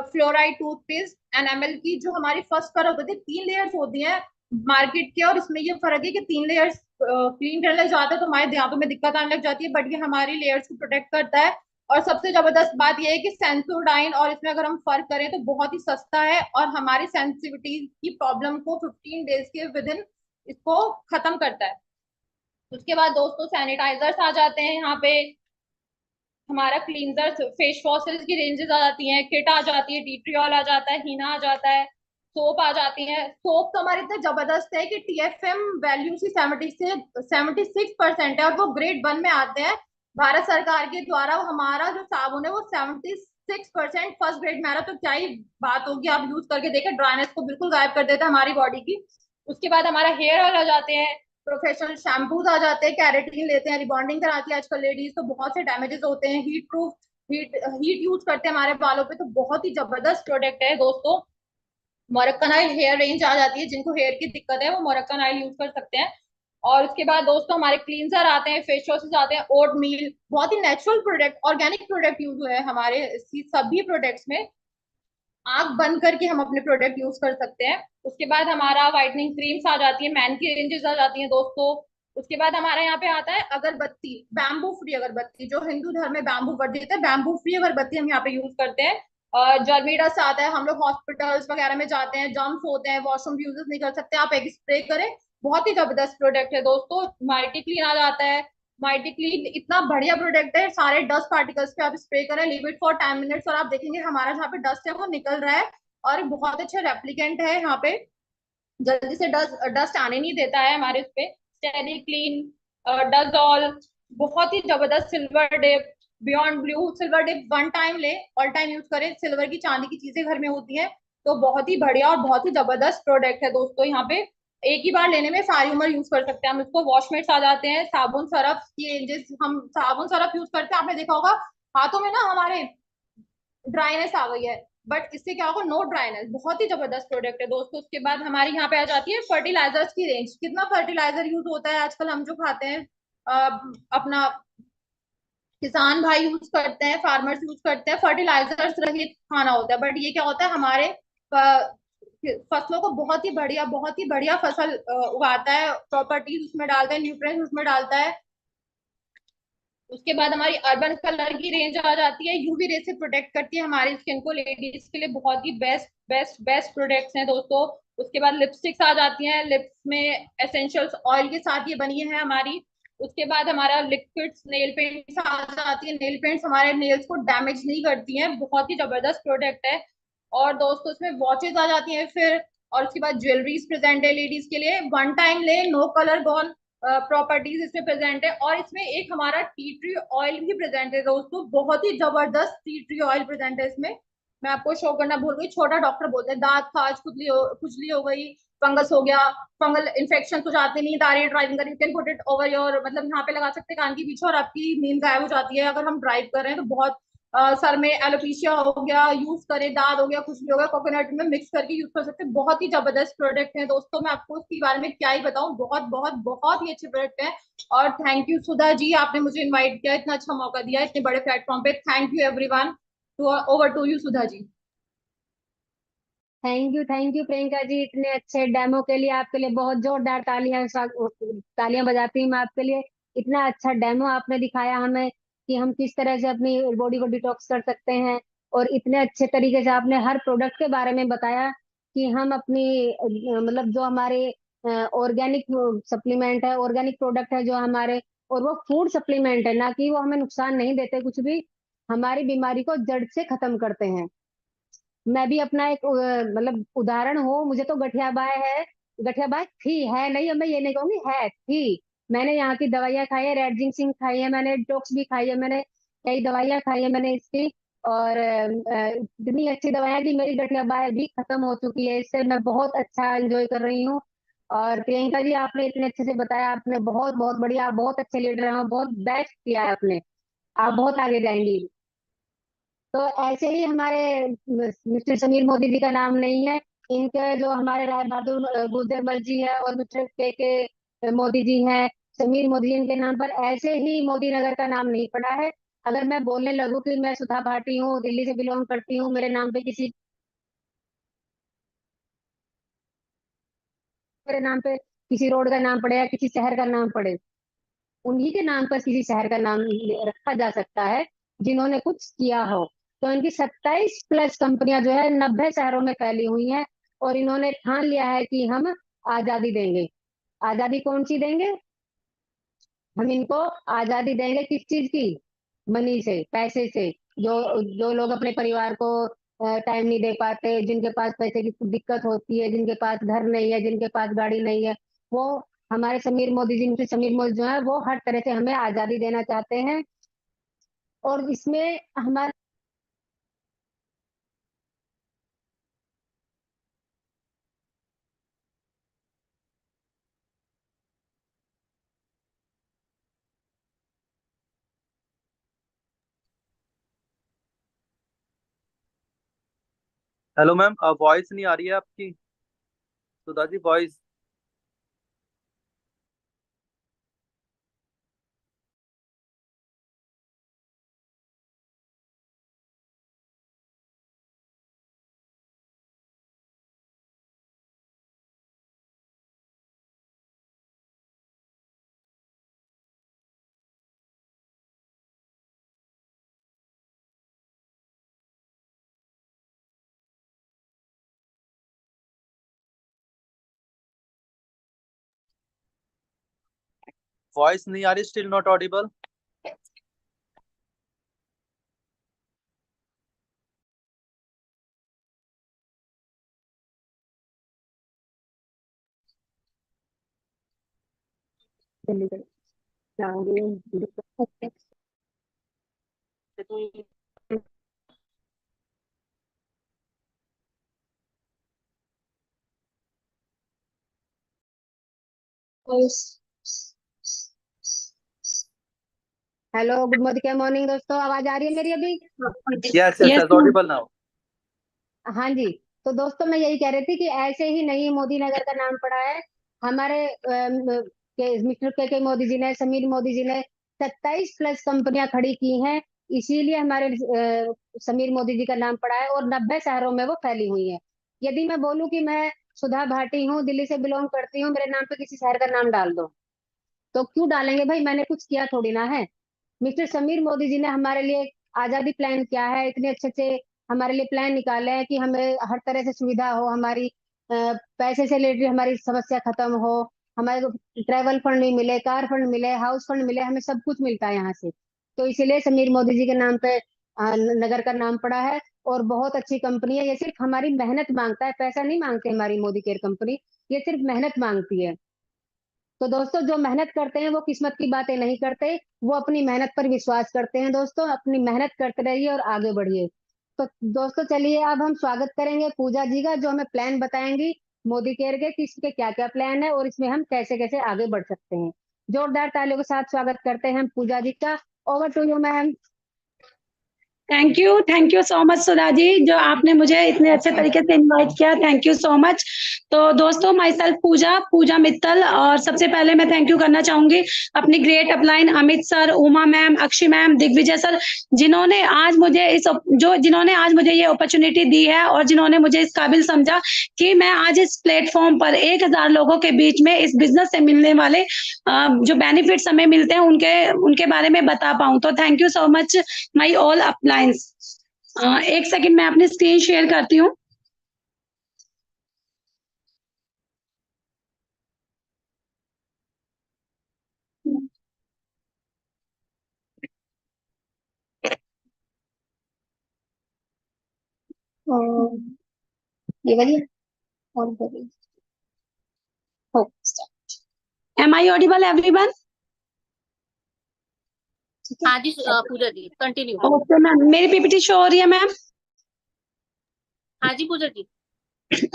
फ्लोराइड टूथपेस्ट एनएमएल की, जो हमारी फर्स्ट पर होती है, 3 लेयर्स होती हैं मार्केट के। और इसमें ये फर्क है कि 3 लेयर्स क्लीन करने लग जाता है तो हमारे दांतों में दिक्कत आने लग जाती है, बट ये हमारी लेयर्स को प्रोटेक्ट करता है। और सबसे जबरदस्त बात यह है कि सेंसोडाइन, और इसमें अगर हम फर्क करें तो बहुत ही सस्ता है और हमारी सेंसिटिविटी की प्रॉब्लम को 15 डेज के विद इन इसको खत्म करता है। उसके बाद दोस्तों सैनिटाइजर्स आ जाते हैं यहाँ पे। हमारा क्लींजर फेस वॉशेस की रेंजेस आ जाती हैं, किट आ जाती है, टी ट्रियोल आ जाता है, हीना आ जाता है, सोप आ जाती है। सोप तो हमारे इतना जबरदस्त है कि टीएफएम वैल्यू से 76% है और वो ग्रेड 1 में आते हैं भारत सरकार के द्वारा। हमारा जो साबुन है वो 76% फर्स्ट ग्रेड में आ रहा है, तो क्या ही बात होगी। आप यूज करके देखें, ड्राइनेस को बिल्कुल गायब कर देता है हमारी बॉडी की। उसके बाद हमारा हेयर ऑयल आ जाते हैं, प्रोफेशनल शैम्पूज आ जाते हैं, कैरेटीन लेते हैं, रिबॉन्डिंग कराती है आजकल लेडीज, तो बहुत से डैमेजेस होते हैं। हीट प्रूफ, हीट यूज करते हैं हमारे बालों पे, तो बहुत ही जबरदस्त प्रोडक्ट है दोस्तों। मोरक्कन ऑयल हेयर रेंज आ जाती है, जिनको हेयर की दिक्कत है वो मोरक्कन ऑयल यूज कर सकते हैं। और उसके बाद दोस्तों हमारे क्लींजर आते हैं, फेस वॉशेस आते हैं, ओट मील, बहुत ही natural product, organic product use हुए हैं हमारे सभी प्रोडक्ट्स में। आंख बंद करके हम अपने प्रोडक्ट यूज कर सकते हैं। उसके बाद हमारा व्हाइटनिंग क्रीम्स आ जाती है, मैन की रेंजेस आ जाती हैं दोस्तों। उसके बाद हमारे यहाँ पे आता है अगरबत्ती, बैम्बू फ्री अगरबत्ती, जो हिंदू धर्म में बैम्बू वर्जित है, बैम्बू फ्री अगरबत्ती हम यहाँ पे यूज करते हैं। जर्मीडस आता है, हम लोग हॉस्पिटल्स वगैरह में जाते हैं, जम्स होते हैं, वॉशरूम यूज नहीं कर सकते, आप एक स्प्रे करें। बहुत ही जबरदस्त प्रोडक्ट है दोस्तों। माइटी क्लीन आ जाता है। माइटी क्लीन इतना बढ़िया प्रोडक्ट है, सारे डस्ट पार्टिकल्स पे आप स्प्रे करें, लिव इट फॉर 10 मिनट्स, और आप देखेंगे हमारा जहाँ पे डस्ट है वो निकल रहा है। और बहुत अच्छा रेप्लिकेंट है यहाँ पे, जल्दी से डस्ट डस्ट आने नहीं देता है हमारे उस पे। स्टेरी क्लीन, डजॉल, बहुत ही जबरदस्त। Silver dip, beyond blue, silver dip 1 time ले, ऑल टाइम यूज करें। सिल्वर की चांदी की चीजें घर में होती है, तो बहुत ही बढ़िया और बहुत ही जबरदस्त प्रोडक्ट है दोस्तों। यहाँ पे एक ही बार लेने में सारी उम्र यूज कर सकते हैं हम इसको। वॉशमेट्स आ जाते हैं, साबुन सरफ की रेंजेस, हम साबुन सरफ यूज करते हैं, आपने देखा होगा हाथों में ना हमारे ड्राइनेस आ गई है, बट इससे क्या होगा, नो ड्राइनेस। बहुत ही जबरदस्त प्रोडक्ट है दोस्तों। उसके बाद हमारी यहाँ पे आ जाती है फर्टिलाइजर्स की रेंज। कितना फर्टिलाइजर यूज होता है आजकल, हम जो खाते हैं अपना किसान भाई यूज करते हैं, फार्मर्स यूज करते हैं, फर्टिलाइजर्स रहित खाना होता है। बट ये क्या होता है, हमारे फसलों को बहुत ही बढ़िया फसल उगाता है, प्रॉपर्टीज उसमें डालता है, न्यूट्रिएंट्स उसमें डालता है। उसके बाद हमारी अर्बन कलर की रेंज आ जाती है, यूवी रे से प्रोटेक्ट करती है हमारी स्किन को, लेडीज के लिए बहुत ही बेस्ट बेस्ट बेस्ट प्रोडक्ट्स हैं दोस्तों। उसके बाद लिपस्टिक्स आ जाती हैं, लिप्स में एसेंशियल्स ऑयल के साथ ये बनी है हमारी। उसके बाद हमारा लिक्विड्स, नेल पेंट्स आ जाती है, नेल पेंट्स हमारे नेल्स को डैमेज नहीं करती हैं, बहुत ही जबरदस्त प्रोडक्ट है। और दोस्तों उसमें वॉचेस आ जाती हैं फिर। और उसके बाद ज्वेलरीज प्रेजेंट है लेडीज के लिए, 1 टाइम ले, नो कलर गॉन प्रॉपर्टीज इसमें प्रेजेंट है। और इसमें एक हमारा टी ट्री ऑयल भी प्रेजेंट है दोस्तों, बहुत ही जबरदस्त टी ट्री ऑयल प्रेजेंट है इसमें। मैं आपको शो करना भूल गई, छोटा डॉक्टर बोलते हैं, दांत खाज, खुजली हो गई, फंगस हो गया, फंगल इन्फेक्शन हो जाते, नींद आ रही है ड्राइविंग कर, you can put it over your, मतलब यहाँ पे लगा सकते हैं कान के पीछे, और आपकी नींद गायब हो जाती है अगर हम ड्राइव कर रहे हैं तो। बहुत सर में एलोपेशिया हो गया, यूज करें, दाद हो गया, कुछ भी हो गया, कोकोनट में मिक्स करके यूज कर सकते हैं। बहुत ही जबरदस्त प्रोडक्ट है दोस्तों, मैं आपको इसके बारे में क्या ही बताऊं, बहुत बहुत बहुत ही अच्छे प्रोडक्ट है। और थैंक यू सुधा जी, आपने मुझे इनवाइट किया, इतना अच्छा मौका दिया इतने बड़े प्लेटफॉर्म पे। Thank you everyone, over to you Sudha ji. Thank you Priyanka ji, इतने अच्छे डेमो के लिए आपके लिए बहुत जोरदार तालियां तालियां बजाती हूँ मैं आपके लिए। इतना अच्छा डेमो आपने दिखाया हमें कि हम किस तरह से अपनी बॉडी को डिटॉक्स कर सकते हैं। और इतने अच्छे तरीके से आपने हर प्रोडक्ट के बारे में बताया कि हम अपनी मतलब जो हमारे ऑर्गेनिक सप्लीमेंट है, ऑर्गेनिक प्रोडक्ट है जो हमारे, और वो फूड सप्लीमेंट है, ना कि वो हमें नुकसान नहीं देते कुछ भी, हमारी बीमारी को जड़ से खत्म करते हैं। मैं भी अपना एक मतलब उदाहरण हूँ, मुझे तो गठिया बाय है, गठिया बाय थी, है नहीं, अब मैं ये नहीं कहूंगी, है थी। मैंने यहाँ की दवाइयाँ खाई है, रेड जिंक्सिंग खाई है मैंने, डिटॉक्स भी खाई है मैंने, कई दवाइयाँ खाई है मैंने इसकी। और इतनी अच्छी दवाइयाँ कि मेरी गठिया बाय भी खत्म हो चुकी है, इससे मैं बहुत अच्छा एंजॉय कर रही हूँ। और प्रियंका जी, आपने इतने अच्छे से बताया, आपने बहुत बहुत बढ़िया, आप बहुत अच्छे लीडर हैं, बहुत बेस्ट किया है आपने, आप बहुत आगे जाएंगी। तो ऐसे ही हमारे मिस्टर समीर मोदी जी का नाम नहीं है, इनके जो हमारे राय बहादुर गुजरमल जी है और मिस्टर के मोदी जी हैं, समीर मोदी जी, इनके नाम पर ऐसे ही मोदी नगर का नाम नहीं पड़ा है। अगर मैं बोलने लगूं कि मैं सुधा भाटी हूँ, दिल्ली से बिलोंग करती हूँ, मेरे नाम पे किसी रोड का नाम पड़े या किसी शहर का नाम पड़े, उन्हीं के नाम पर किसी शहर का नाम रखा जा सकता है जिन्होंने कुछ किया हो। तो इनकी 27+ कंपनियां जो है 90 शहरों में फैली हुई हैं, और इन्होंने ठान लिया है कि हम आजादी देंगे। आजादी कौन सी देंगे? हम इनको आजादी देंगे किस चीज की? मनी से, पैसे से। जो जो लोग अपने परिवार को टाइम नहीं दे पाते, जिनके पास पैसे की दिक्कत होती है, जिनके पास घर नहीं है, जिनके पास गाड़ी नहीं है, वो हमारे समीर मोदी जी, समीर मोदी जो है वो हर तरह से हमें आजादी देना चाहते हैं। और इसमें हमारे, हेलो मैम, वॉइस नहीं आ रही है आपकी। सुधा जी, वॉइस। वॉइस नहीं आ रही, स्टिल नॉट ऑडिबल। दिल्ली से जाऊंगी। हेलो, गुड मॉर्निंग, क्या मॉर्निंग दोस्तों, आवाज आ रही है मेरी अभी? Yes yes yes, Audible now. हाँ जी। तो दोस्तों मैं यही कह रही थी कि ऐसे ही नहीं मोदी नगर का नाम पड़ा है। हमारे मिस्टर के मोदी जी ने, समीर मोदी जी ने 27+ कंपनियां खड़ी की हैं, इसीलिए हमारे समीर मोदी जी का नाम पड़ा है, और 90 शहरों में वो फैली हुई है। यदि मैं बोलूं कि मैं सुधा भाटी हूँ, दिल्ली से बिलोंग करती हूँ, मेरे नाम पे किसी शहर का नाम डाल दो, तो क्यों डालेंगे भाई? मैंने कुछ किया थोड़ी ना है। मिस्टर समीर मोदी जी ने हमारे लिए आजादी प्लान किया है, इतने अच्छे अच्छे हमारे लिए प्लान निकाले हैं कि हमें हर तरह से सुविधा हो, हमारी पैसे से रिलेटेड हमारी समस्या खत्म हो, हमारे को ट्रैवल फंड भी मिले, कार फंड मिले, हाउस फंड मिले, हमें सब कुछ मिलता है यहाँ से। तो इसीलिए समीर मोदी जी के नाम पे नगर का नाम पड़ा है। और बहुत अच्छी कंपनी है, ये सिर्फ हमारी मेहनत मांगता है, पैसा नहीं मांगते हमारी मोदी केयर कंपनी, ये सिर्फ मेहनत मांगती है। तो दोस्तों, जो मेहनत करते हैं वो किस्मत की बातें नहीं करते, वो अपनी मेहनत पर विश्वास करते हैं। दोस्तों, अपनी मेहनत करते रहिए और आगे बढ़िए। तो दोस्तों चलिए, अब हम स्वागत करेंगे पूजा जी का, जो हमें प्लान बताएंगी मोदी केयर के कि इसके क्या क्या प्लान है और इसमें हम कैसे कैसे आगे बढ़ सकते हैं। जोरदार तालियों के साथ स्वागत करते हैं हम पूजा जी का। Over to you ma'am. Thank you so much Sudha ji, जो आपने मुझे इतने अच्छे तरीके से इनवाइट किया, थैंक यू सो मच। तो दोस्तों, माई सेल्फ पूजा मित्तल, और सबसे पहले मैं थैंक यू करना चाहूंगी अपनी great upline Amit sir, Uma ma'am, Akshay ma'am, Digvijay sir, जिन्होंने आज मुझे ये अपॉर्चुनिटी दी है और जिन्होंने मुझे इस काबिल समझा कि मैं आज इस प्लेटफॉर्म पर 1000 लोगों के बीच में इस बिजनेस से मिलने वाले जो बेनिफिट्स हमें मिलते हैं उनके बारे में बता पाऊं। तो thank you so much my all appliances. एक सेकंड, मैं अपनी स्क्रीन शेयर करती हूँ। ये वाली और एम आई ऑडिबल एवरीवन? हाँ जी पूजा जी, कंटिन्यू। ओके मैम, मेरी पीपीटी शो हो रही है मैम? हाँ जी पूजा जी।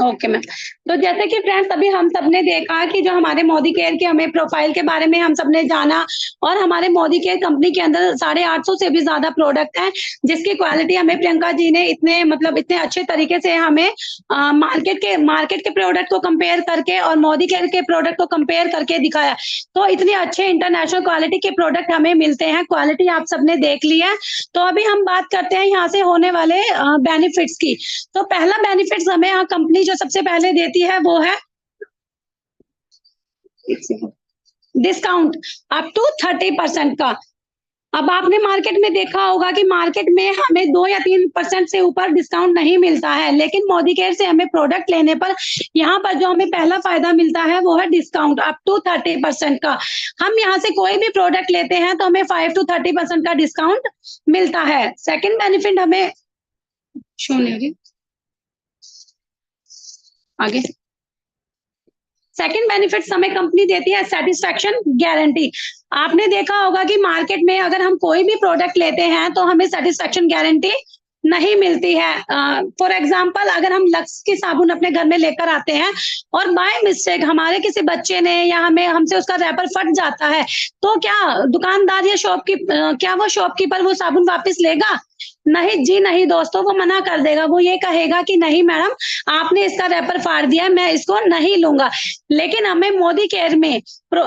Okay ma'am. तो जैसे कि फ्रेंड्स, अभी हम सबने देखा कि जो हमारे मोदी केयर के हमें प्रोफाइल के बारे में हम सबने जाना, और हमारे मोदी केयर कंपनी के अंदर 850 से भी ज्यादा प्रोडक्ट हैं, जिसकी क्वालिटी हमें प्रियंका जी ने इतने अच्छे तरीके से हमें मार्केट के प्रोडक्ट को कंपेयर करके और मोदी केयर के प्रोडक्ट को कंपेयर करके दिखाया। तो इतने अच्छे इंटरनेशनल क्वालिटी के प्रोडक्ट हमें मिलते हैं, क्वालिटी आप सबने देख ली है। तो अभी हम बात करते हैं यहाँ से होने वाले बेनिफिट्स की। तो पहला बेनिफिट्स हमें यहाँ कंपनी जो सबसे पहले देती है वो है डिस्काउंट अप टू 30% का। अब आपने मार्केट में देखा होगा कि मार्केट में हमें 2 या 3% से ऊपर डिस्काउंट नहीं मिलता है, लेकिन मोदी केयर से हमें प्रोडक्ट लेने पर यहाँ पर जो हमें पहला फायदा मिलता है वो है डिस्काउंट अप टू 30% का। हम यहाँ से कोई भी प्रोडक्ट लेते हैं तो हमें 5 to 30% का डिस्काउंट मिलता है। सेकेंड बेनिफिट हमें आगे सेकंड बेनिफिट हमें कंपनी देती है सेटिस्फैक्शन गारंटी। आपने देखा होगा कि मार्केट में अगर हम कोई भी प्रोडक्ट लेते हैं तो हमें सेटिस्फैक्शन गारंटी नहीं मिलती है। फॉर एग्जाम्पल, अगर हम लक्स की साबुन अपने घर में लेकर आते हैं और बाय मिस्टेक हमारे किसी बच्चे ने या हमसे उसका रैपर फट जाता है, तो क्या दुकानदार या क्या वो शॉपकीपर वो साबुन वापस लेगा? नहीं जी नहीं दोस्तों, वो मना कर देगा। वो ये कहेगा कि नहीं मैडम, आपने इसका रैपर फाड़ दिया, मैं इसको नहीं लूंगा। लेकिन हमें मोदी केयर में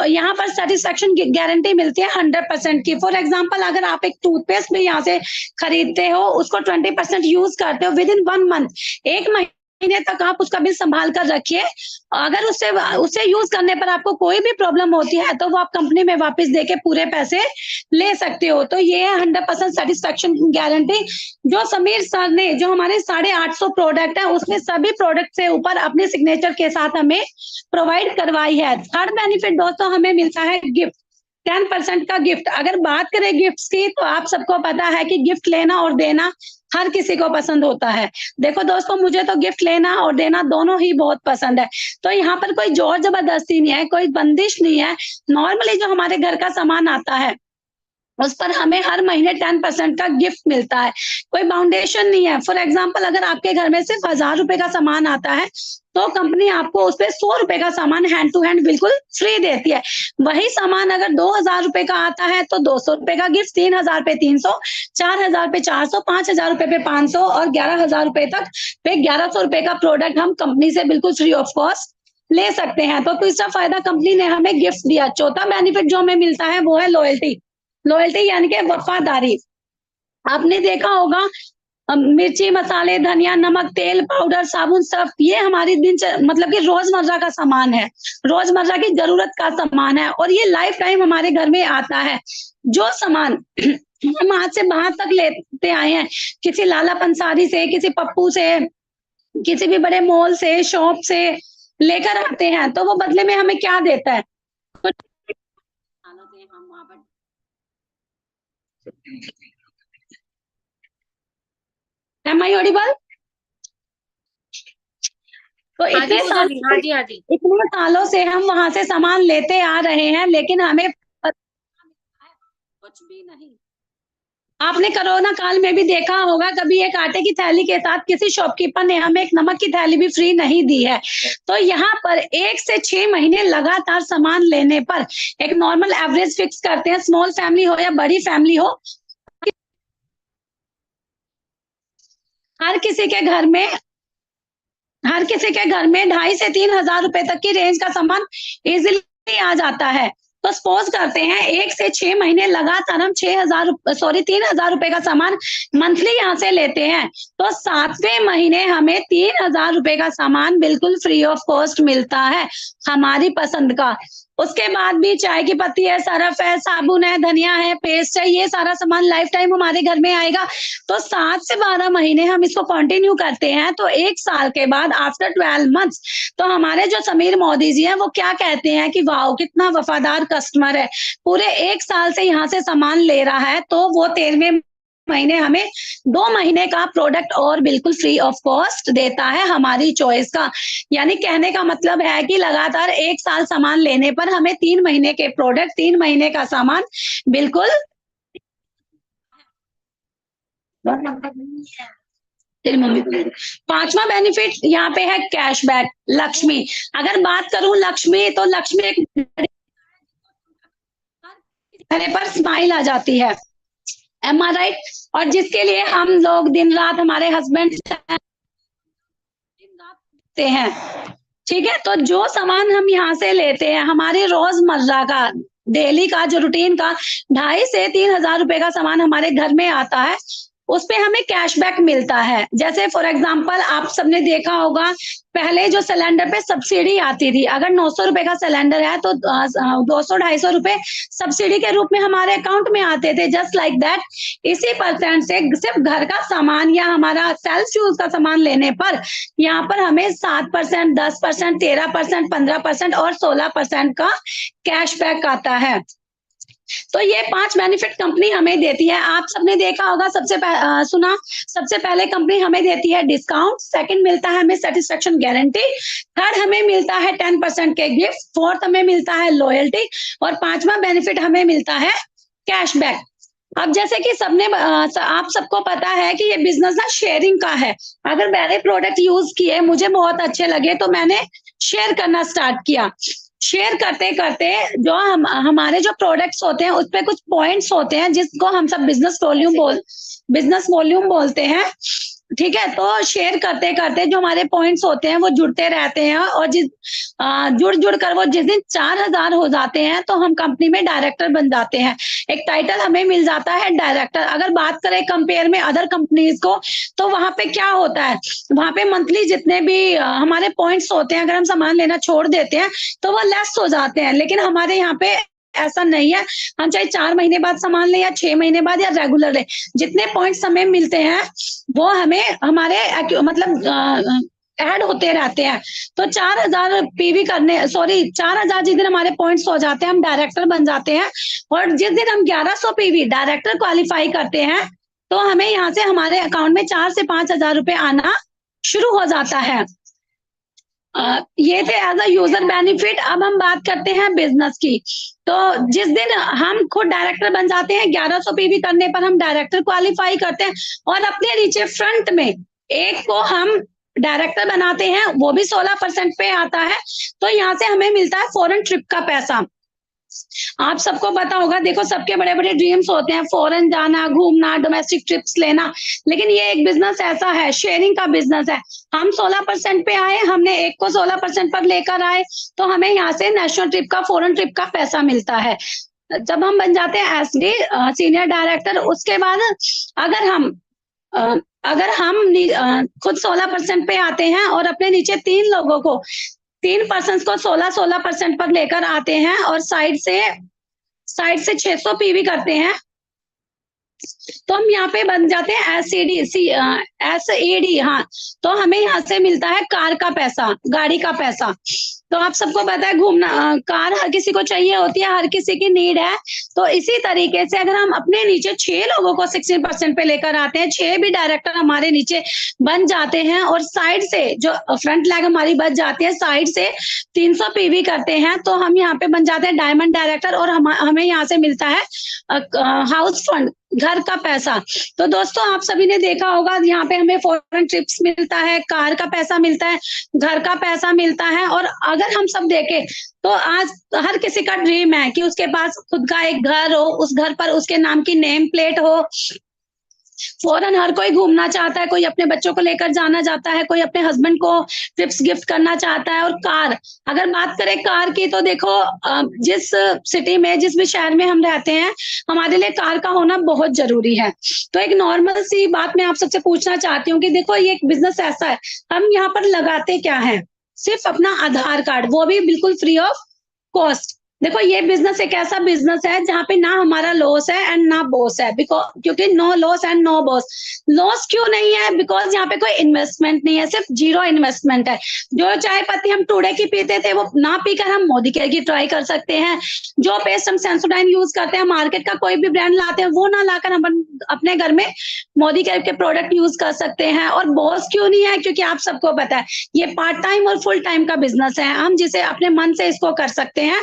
यहाँ पर सेटिस्फैक्शन गारंटी मिलती है 100% की। फॉर एग्जाम्पल, अगर आप एक टूथपेस्ट भी यहाँ से खरीदते हो, उसको 20% यूज करते हो, विद इन 1 मंथ, 1 महीने तक आप उसका बिल संभाल कर रखिए। अगर उससे यूज करने पर आपको कोई भी प्रॉब्लम होती है तो वो आप कंपनी में वापस देके पूरे पैसे ले सकते हो। तो ये है 100% सेटिस्फैक्शन गारंटी जो समीर सर ने, जो हमारे 850 प्रोडक्ट है उसमें सभी प्रोडक्ट से ऊपर अपने सिग्नेचर के साथ हमें प्रोवाइड करवाई है। थर्ड बेनिफिट दोस्तों हमें मिलता है गिफ्ट, 10% का गिफ्ट। अगर बात करें गिफ्ट की, तो आप सबको पता है कि गिफ्ट लेना और देना हर किसी को पसंद होता है। देखो दोस्तों, मुझे तो गिफ्ट लेना और देना दोनों ही बहुत पसंद है। तो यहाँ पर कोई जोर जबरदस्ती नहीं है, कोई बंदिश नहीं है। नॉर्मली जो हमारे घर का सामान आता है उस पर हमें हर महीने 10% का गिफ्ट मिलता है, कोई बाउंडेशन नहीं है। फॉर एग्जाम्पल, अगर आपके घर में सिर्फ 1000 रुपए का सामान आता है तो कंपनी आपको उस पर 100 रुपए का सामान हैंड टू हैंड बिल्कुल फ्री देती है। वही सामान अगर 2000 रुपए का आता है तो 200 रुपए का गिफ्ट, 3000 पे 300, 4000 पे 400, 5000 रुपए पे 500 और 11000 रुपए तक पे 1100 रुपए का प्रोडक्ट हम कंपनी से बिल्कुल फ्री ऑफ कॉस्ट ले सकते हैं। तो तीसरा फायदा कंपनी ने हमें गिफ्ट दिया। चौथा बेनिफिट जो हमें मिलता है वो है लॉयल्टी। लॉयल्टी यानी कि वफादारी। आपने देखा होगा मिर्ची, मसाले, धनिया, नमक, तेल, पाउडर, साबुन, सर्फ, ये हमारी कि रोजमर्रा का सामान है, रोजमर्रा की जरूरत का सामान है, और ये लाइफ टाइम हमारे घर में आता है। जो सामान हम आज से बाहर तक लेते आए हैं, किसी लाला पंसारी से, किसी पप्पू से, किसी भी बड़े मॉल से, शॉप से लेकर आते हैं, तो वो बदले में हमें क्या देता है? तो हम वहां पर Am I audible? तो इतने सालों से हम वहां से सामान लेते आ रहे हैं, लेकिन हमें कुछ भी नहीं। आपने कोरोना काल में भी देखा होगा, कभी एक आटे की थैली के साथ किसी शॉपकीपर ने हमें एक नमक की थैली भी फ्री नहीं दी है। तो यहाँ पर 1 से 6 महीने लगातार सामान लेने पर एक नॉर्मल एवरेज फिक्स करते हैं, स्मॉल फैमिली हो या बड़ी फैमिली हो, हर किसी के घर में 2,500 से 3,000 रुपए तक की रेंज का सामान इजिली आ जाता है। तो सपोज करते हैं 1 से 6 महीने लगातार हम 3,000 रुपए का सामान मंथली यहाँ से लेते हैं, तो 7वें महीने हमें 3,000 रुपए का सामान बिल्कुल फ्री ऑफ कॉस्ट मिलता है, हमारी पसंद का। उसके बाद भी चाय की पत्ती है, सरफ है, साबुन है, धनिया है, पेस्ट है, ये सारा सामान लाइफ टाइम हमारे घर में आएगा। तो 7 से 12 महीने हम इसको कंटिन्यू करते हैं, तो 1 साल के बाद आफ्टर 12 मंथ्स तो हमारे जो समीर मोदी जी हैं वो क्या कहते हैं कि वाओ कितना वफादार कस्टमर है, पूरे 1 साल से यहाँ से सामान ले रहा है, तो वो 13वें महीने हमें 2 महीने का प्रोडक्ट और बिल्कुल फ्री ऑफ कॉस्ट देता है हमारी चॉइस का। यानी कहने का मतलब है कि लगातार 1 साल सामान लेने पर हमें 3 महीने के प्रोडक्ट, 3 महीने का सामान बिल्कुल 5वां बेनिफिट यहाँ पे है कैशबैक लक्ष्मी। अगर बात करूं लक्ष्मी, तो लक्ष्मी एक चेहरे पर स्माइल आ जाती है, एम आई राइट? और जिसके लिए हम लोग दिन रात, हमारे हस्बैंड हैं, ठीक है? तो जो सामान हम यहाँ से लेते हैं, हमारे रोजमर्रा का, डेली का, जो रूटीन का 2,500 से 3,000 रुपए का सामान हमारे घर में आता है, उस पे हमें कैशबैक मिलता है। जैसे फॉर एग्जांपल आप सबने देखा होगा, पहले जो सिलेंडर पे सब्सिडी आती थी, अगर 900 रुपए का सिलेंडर है तो 200-250 रुपए सब्सिडी के रूप में हमारे अकाउंट में आते थे। जस्ट लाइक दैट, इसी परसेंट से सिर्फ घर का सामान या हमारा सेल्फ यूज का सामान लेने पर यहाँ पर हमें 7%, 10%, 13%, 15% और 16% का कैशबैक आता है। तो ये 5 बेनिफिट कंपनी हमें देती है। आप सबने देखा होगा, सबसे पहले कंपनी हमें देती है डिस्काउंट, सेकंड मिलता है हमें सेटिस्फेक्शन गारंटी, थर्ड हमें मिलता है 10% के गिफ्ट, फोर्थ हमें मिलता है लॉयल्टी, और 5वां बेनिफिट हमें मिलता है कैशबैक। अब जैसे कि आप सबको पता है कि ये बिजनेस ना शेयरिंग का है। अगर मैंने प्रोडक्ट यूज किए, मुझे बहुत अच्छे लगे, तो मैंने शेयर करना स्टार्ट किया। शेयर करते करते जो हमारे जो प्रोडक्ट्स होते हैं उस पे कुछ पॉइंट्स होते हैं जिसको हम सब बिजनेस वॉल्यूम बोलते हैं, ठीक है? तो शेयर करते करते जो हमारे पॉइंट्स होते हैं वो जुड़ते रहते हैं, और जुड़ कर वो जिस दिन 4,000 हो जाते हैं तो हम कंपनी में डायरेक्टर बन जाते हैं। एक टाइटल हमें मिल जाता है डायरेक्टर। अगर बात करें कंपेयर में अदर कंपनीज को, तो वहां पे क्या होता है, वहां पे मंथली जितने भी हमारे पॉइंट्स होते हैं, अगर हम सामान लेना छोड़ देते हैं तो वो लेस हो जाते हैं। लेकिन हमारे यहाँ पे ऐसा नहीं है, हम चाहे 4 महीने बाद सामान लें या 6 महीने बाद या रेगुलर लें, जितने पॉइंट्स हमें मिलते हैं वो हमें हमारे ऐड होते रहते हैं। तो 4,000 पीवी 4,000 जिस दिन हमारे पॉइंट्स हो जाते हैं, हम डायरेक्टर बन जाते हैं, और जिस दिन हम 1100 पीवी डायरेक्टर क्वालिफाई करते हैं तो हमें यहाँ से हमारे अकाउंट में 4 से 5,000 रुपए आना शुरू हो जाता है। ये थे एज अ यूजर बेनिफिट। अब हम बात करते हैं बिजनेस की। तो जिस दिन हम खुद डायरेक्टर बन जाते हैं, 1100 पीवी करने पर हम डायरेक्टर क्वालिफाई करते हैं, और अपने नीचे फ्रंट में एक को हम डायरेक्टर बनाते हैं, वो भी 16% पे आता है। तो यहाँ से हमें मिलता है फॉरेन ट्रिप का पैसा। आप सबको पता होगा, देखो सबके बड़े बड़े ड्रीम्स होते हैं, फॉरेन जाना, घूमना, डोमेस्टिक ट्रिप्स लेना, लेकिन ये एक बिजनेस ऐसा है, शेयरिंग का बिजनेस है। हम 16% पे आए, हमने एक को 16% पर लेकर आए, तो हमें यहाँ से नेशनल ट्रिप का, फॉरेन ट्रिप का पैसा मिलता है। जब हम बन जाते हैं एसडी सीनियर डायरेक्टर, उसके बाद अगर हम खुद 16% पे आते हैं और अपने नीचे 3 पर्सन को 16% पर लेकर आते हैं, और साइड से 600 पीवी करते हैं, तो हम यहाँ पे बन जाते हैं एसएडी। हाँ, तो हमें यहाँ से मिलता है कार का पैसा, गाड़ी का पैसा। तो आप सबको पता है घूमना, कार हर किसी को चाहिए होती है, हर किसी की नीड है। तो इसी तरीके से अगर हम अपने नीचे 6 लोगों को 16% पे लेकर आते हैं, 6 भी डायरेक्टर हमारे नीचे बन जाते हैं, और साइड से जो फ्रंट लेग हमारी बच जाती है, साइड से 300 पीवी करते हैं, तो हम यहाँ पे बन जाते हैं डायमंड डायरेक्टर, और हमें यहाँ से मिलता है हाउस फंड, घर का पैसा। तो दोस्तों आप सभी ने देखा होगा, यहाँ पे हमें फॉरेन ट्रिप्स मिलता है, कार का पैसा मिलता है, घर का पैसा मिलता है। और अगर हम सब देखें तो आज हर किसी का ड्रीम है कि उसके पास खुद का एक घर हो, उस घर पर उसके नाम की नेम प्लेट हो, फॉरेन हर कोई घूमना चाहता है, कोई अपने बच्चों को लेकर जाना चाहता है, कोई अपने हस्बैंड को ट्रिप्स गिफ्ट करना चाहता है। और कार, अगर बात करें कार की, तो देखो जिस सिटी में, जिस भी शहर में हम रहते हैं, हमारे लिए कार का होना बहुत जरूरी है। तो एक नॉर्मल सी बात मैं आप सबसे पूछना चाहती हूँ कि देखो ये एक बिजनेस ऐसा है, हम यहाँ पर लगाते क्या है, सिर्फ अपना आधार कार्ड, वो भी बिल्कुल फ्री ऑफ कॉस्ट। देखो ये बिजनेस एक ऐसा बिजनेस है जहाँ पे ना हमारा लॉस है एंड ना बॉस है, बिकॉज क्योंकि no loss and no boss. Loss क्यों नहीं है? बिकॉज यहाँ पे कोई इन्वेस्टमेंट नहीं है, सिर्फ जीरो इन्वेस्टमेंट है। जो चाय पत्ती हम टूडे की पीते थे, वो ना पीकर हम मोदी केयर की ट्राई कर सकते हैं। जो पेस्ट हम सेंसोडाइन यूज करते हैं, मार्केट का कोई भी ब्रांड लाते हैं, वो ना लाकर हम अपने घर में मोदी केयर के प्रोडक्ट यूज कर सकते हैं। और बॉस क्यों नहीं है? क्योंकि आप सबको पता है ये पार्ट टाइम और फुल टाइम का बिजनेस है, हम जिसे अपने मन से इसको कर सकते हैं।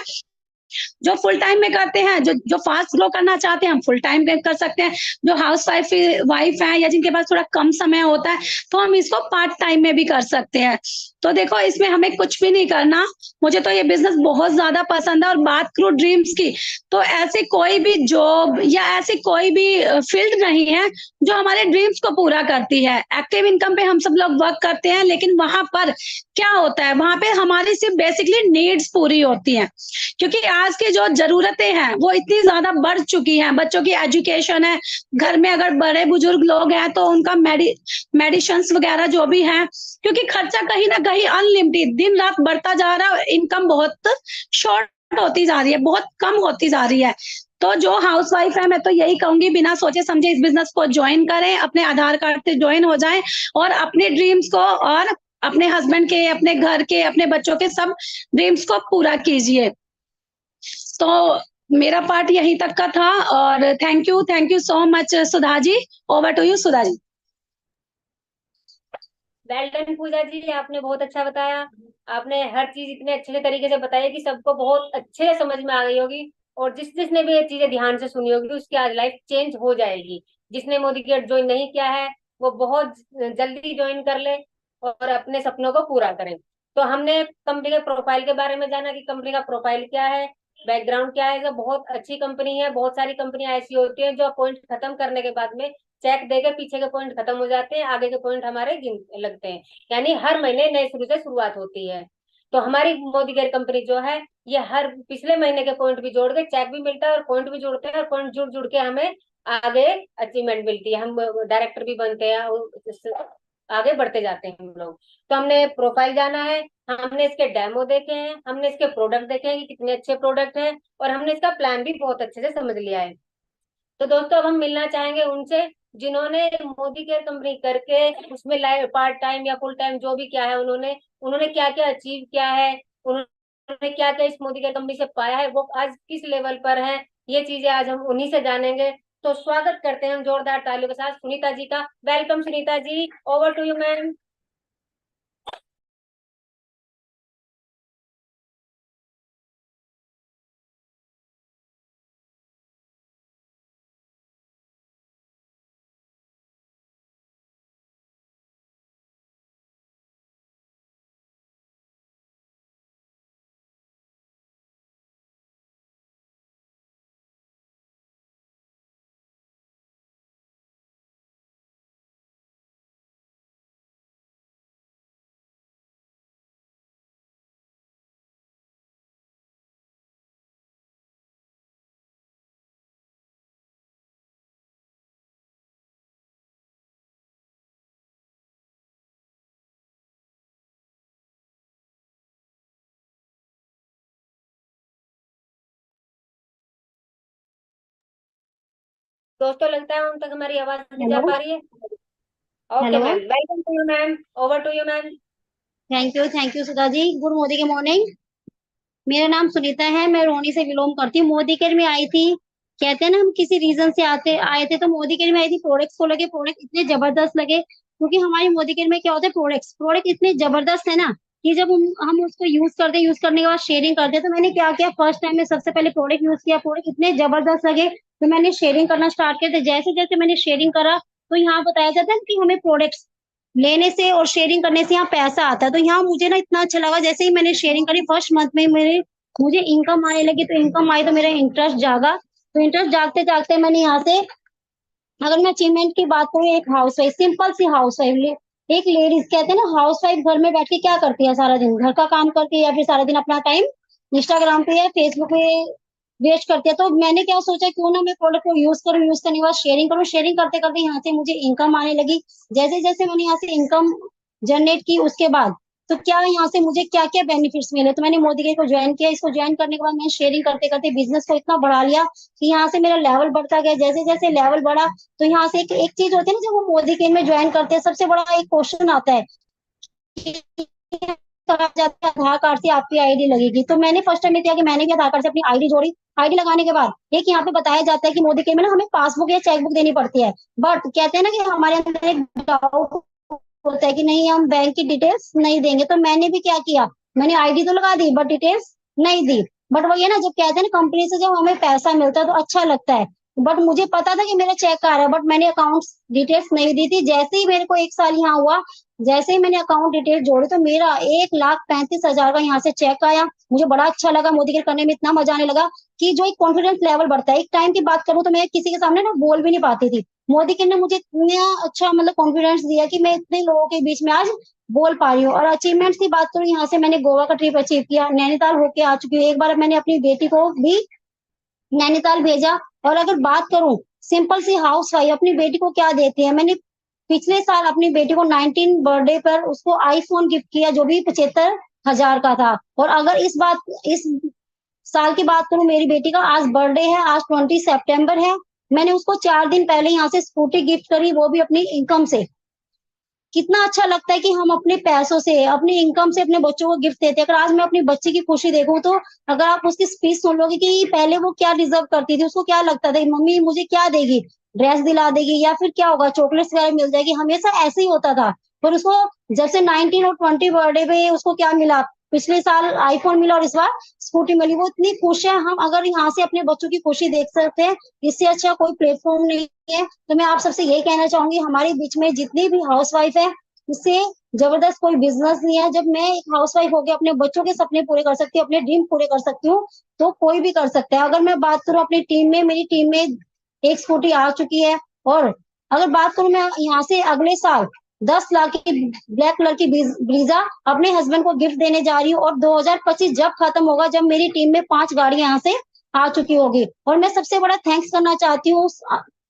जो फुल टाइम में करते हैं, जो फास्ट ग्रो करना चाहते हैं, हम फुल टाइम में कर सकते हैं। जो हाउस वाइफ है या जिनके पास थोड़ा कम समय होता है, तो हम इसको पार्ट टाइम में भी कर सकते हैं। तो देखो इसमें हमें कुछ भी नहीं करना। मुझे तो ये बिजनेस बहुत ज्यादा पसंद है। और बात करूं ड्रीम्स की, तो ऐसी कोई भी जॉब या ऐसी कोई भी फील्ड नहीं है जो हमारे ड्रीम्स को पूरा करती है। एक्टिव इनकम पे हम सब लोग वर्क करते हैं, लेकिन वहां पर क्या होता है, वहां पे हमारी सिर्फ बेसिकली नीड्स पूरी होती हैं। क्योंकि आज की जो जरूरतें हैं वो इतनी ज्यादा बढ़ चुकी हैं। बच्चों की एजुकेशन है, घर में अगर बड़े बुजुर्ग लोग हैं तो उनका मेडिसिन वगैरह जो भी है, क्योंकि खर्चा कहीं ना कहीं अनलिमिटेड दिन रात बढ़ता जा रहा है। इनकम बहुत शॉर्ट होती जा रही है, बहुत कम होती जा रही है। तो जो हाउसवाइफ है, मैं तो यही कहूंगी, बिना सोचे समझे इस बिजनेस को ज्वाइन करें, अपने आधार कार्ड से ज्वाइन हो जाएं और अपने ड्रीम्स को और अपने हस्बैंड के, अपने घर के, अपने बच्चों के सब ड्रीम्स को पूरा कीजिए। तो मेरा पार्ट यहीं तक का था। और thank you so much Sudha ji. Over to you Sudha ji. Well done Pooja ji, आपने बहुत अच्छा बताया। आपने हर चीज इतने अच्छे तरीके से बताई कि सबको बहुत अच्छे से समझ में आ गई होगी। और जिसने भी ये चीजें ध्यान से सुनी होगी उसकी आज लाइफ चेंज हो जाएगी। जिसने मोदी केयर ज्वाइन नहीं किया है वो बहुत जल्दी ज्वाइन कर ले और अपने सपनों को पूरा करें। तो हमने कंपनी के प्रोफाइल के बारे में जाना कि कंपनी का प्रोफाइल क्या है, बैकग्राउंड क्या है। तो बहुत अच्छी कंपनी है। बहुत सारी कंपनियां ऐसी होती हैं जो पॉइंट खत्म करने के बाद में चेक देके पीछे के पॉइंट खत्म हो जाते हैं, आगे के पॉइंट हमारे गिन लगते हैं। यानी हर महीने नए शुरू से शुरुआत होती है। तो हमारी मोदी केयर कंपनी जो है ये हर पिछले महीने के पॉइंट भी जोड़ के चेक भी मिलता है और पॉइंट भी जोड़ते हैं और पॉइंट जुड़ जुड़ के हमें आगे अचीवमेंट मिलती है। हम डायरेक्टर भी बनते हैं और आगे बढ़ते जाते हैं हम लोग। तो हमने प्रोफाइल जाना है, हमने इसके डेमो देखे हैं, हमने इसके प्रोडक्ट देखे हैं कि कितने अच्छे प्रोडक्ट हैं और हमने इसका प्लान भी बहुत अच्छे से समझ लिया है। तो दोस्तों अब हम मिलना चाहेंगे उनसे जिन्होंने मोदी केयर कंपनी करके उसमें पार्ट टाइम या फुल टाइम जो भी क्या है उन्होंने क्या क्या अचीव किया है, उन्होंने क्या क्या इस मोदी केयर कंपनी से पाया है, वो आज किस लेवल पर है, ये चीजें आज हम उन्हीं से जानेंगे। तो स्वागत करते हैं हम जोरदार तालियों के साथ सुनीता जी का। Welcome Sunita ji, over to you ma'am. दोस्तों लगता है उन तक हमारी आवाज नहीं जा पा रही है। Okay hello. Ma'am, welcome to you ma'am, over to you ma'am. Thank you Sudha ji. Good Modicare morning. मेरा नाम सुनीता है, मैं रोहनी से बिलोंग करती हूँ। मोदी केयर में आई थी, कहते हैं ना हम किसी रीजन से आए थे, तो मोदी केयर में आई थी। प्रोडक्ट्स को लगे, प्रोडक्ट इतने जबरदस्त लगे, क्योंकि हमारी मोदी केयर में क्या होता है, प्रोडक्ट इतने जबरदस्त है ना कि जब हम उसको यूज करते हैं, यूज करने के बाद शेयरिंग करते हैं। तो मैंने क्या किया, फर्स्ट टाइम में सबसे पहले प्रोडक्ट यूज किया, प्रोडक्ट इतने जबरदस्त लगे तो मैंने शेयरिंग करना स्टार्ट किया। तो जैसे जैसे मैंने शेयरिंग करा, तो यहाँ बताया जाता है कि हमें प्रोडक्ट्स लेने से और शेयरिंग करने से यहाँ पैसा आता है। तो यहाँ मुझे ना इतना अच्छा लगा, जैसे ही मैंने शेयरिंग करी फर्स्ट मंथ में मुझे इनकम आने लगी। तो इनकम आई तो मेरा इंटरेस्ट जागा। तो इंटरेस्ट जागते जागते मैंने यहाँ से अगर मैं अचीवमेंट की बात करूँ, एक हाउस वाइफ, सिंपल सी हाउस वाइफ, एक लेडीज, कहते हैं ना हाउस वाइफ घर में बैठ के क्या करती है, सारा दिन घर का काम करती है या फिर सारा दिन अपना टाइम इंस्टाग्राम पे या फेसबुक पे वेस्ट करती है। तो मैंने क्या सोचा, क्यों ना मैं प्रोडक्ट को यूज करूँ, यूज करने के बाद शेयरिंग करूँ, शेयरिंग करते करते यहाँ से मुझे इनकम आने लगी। जैसे जैसे मैंने यहाँ से इनकम जनरेट की, उसके बाद तो क्या यहाँ से मुझे क्या क्या बेनिफिट्स मिले, तो मैंने मोदी के को ज्वाइन किया। इसको ज्वाइन करने के बाद मैंने शेयरिंग करते करते बिजनेस को इतना बढ़ा लिया कि यहाँ से मेरा लेवल बढ़ता गया। जैसे जैसे लेवल बढ़ा, तो यहाँ से एक चीज होती है ना, जब वो मोदी के में ज्वाइन करते हैं, सबसे बड़ा एक क्वेश्चन आता है कि कहा जाता है आधार कार्ड से आपकी आईडी लगेगी। तो मैंने फर्स्ट टाइम किया कि मैंने भी आधार कार्ड से अपनी आईडी जोड़ी। आईडी लगाने के बाद एक यहाँ पे बताया जाता है कि मोदी के में ना हमें पासबुक या चेकबुक देनी पड़ती है, बट कहते हैं ना कि हमारे अंदर एक डाउट होता है कि नहीं, हम बैंक की डिटेल्स नहीं देंगे। तो मैंने भी क्या किया, मैंने आईडी तो लगा दी बट डिटेल्स नहीं दी। बट वही है ना, जब कहते हैं ना कंपनी से जब हमें पैसा मिलता है तो अच्छा लगता है। बट मुझे पता था कि मेरा चेक आ रहा है, बट मैंने अकाउंट डिटेल्स नहीं दी थी। जैसे ही मेरे को 1 साल यहाँ हुआ, जैसे ही मैंने अकाउंट डिटेल जोड़ी, तो मेरा 1,35,000 का यहाँ से चेक आया। मुझे बड़ा अच्छा लगा, मोदी के करने में इतना मजा आने लगा कि जो एक कॉन्फिडेंस लेवल बढ़ता है। एक टाइम की बात करूँ तो मैं किसी के सामने ना बोल भी नहीं पाती थी, मोदी के ने मुझे इतना अच्छा मतलब कॉन्फिडेंस दिया कि मैं इतने लोगों के बीच में आज बोल पा रही हूँ। और अचीवमेंट्स की बात करूँ, यहाँ से मैंने गोवा का ट्रिप अचीव किया, नैनीताल होके आ चुकी हूँ। एक बार मैंने अपनी बेटी को भी नैनीताल भेजा। और अगर बात करूं सिंपल सी हाउस वाइफ अपनी बेटी को क्या देती है, मैंने पिछले साल अपनी बेटी को 19 बर्थडे पर उसको आईफोन गिफ्ट किया, जो भी 75,000 का था। और अगर इस साल की बात करूं, मेरी बेटी का आज बर्थडे है, आज 20 सितंबर है। मैंने उसको 4 दिन पहले यहाँ से स्कूटी गिफ्ट करी, वो भी अपनी इनकम से। कितना अच्छा लगता है कि हम अपने पैसों से, अपनी इनकम से अपने बच्चों को गिफ्ट देते हैं। अगर आज मैं अपनी बच्ची की खुशी देखूं, तो अगर आप उसकी स्पीच सुन लोगे कि पहले वो क्या डिजर्व करती थी, उसको क्या लगता था कि मम्मी मुझे क्या देगी, ड्रेस दिला देगी या फिर क्या होगा, चॉकलेट्स वगैरह मिल जाएगी, हमेशा ऐसे ही होता था। पर उसको जब से 19 और 20 बर्थडे पे उसको क्या मिला, पिछले साल आईफोन मिला और इस बार स्कूटी मिली, वो इतनी खुश है। हम अगर यहाँ से अपने बच्चों की खुशी देख सकते हैं, इससे अच्छा कोई प्लेटफॉर्म नहीं है। तो मैं आप सबसे यही कहना चाहूंगी, हमारे बीच में जितनी भी हाउस वाइफ है, इससे जबरदस्त कोई बिजनेस नहीं है। जब मैं एक हाउस वाइफ होकर अपने बच्चों के सपने पूरे कर सकती हूँ, अपने ड्रीम पूरे कर सकती हूँ, तो कोई भी कर सकता है। अगर मैं बात करूँ अपनी टीम में, मेरी टीम में एक स्कूटी आ चुकी है। और अगर बात करूँ, मैं यहाँ से अगले साल 10 लाख की ब्लैक कलर की ब्रीजा अपने हस्बैंड को गिफ्ट देने जा रही हूँ। और 2025 जब खत्म होगा, जब मेरी टीम में 5 गाड़ियां यहाँ से आ चुकी होगी। और मैं सबसे बड़ा थैंक्स करना चाहती हूँ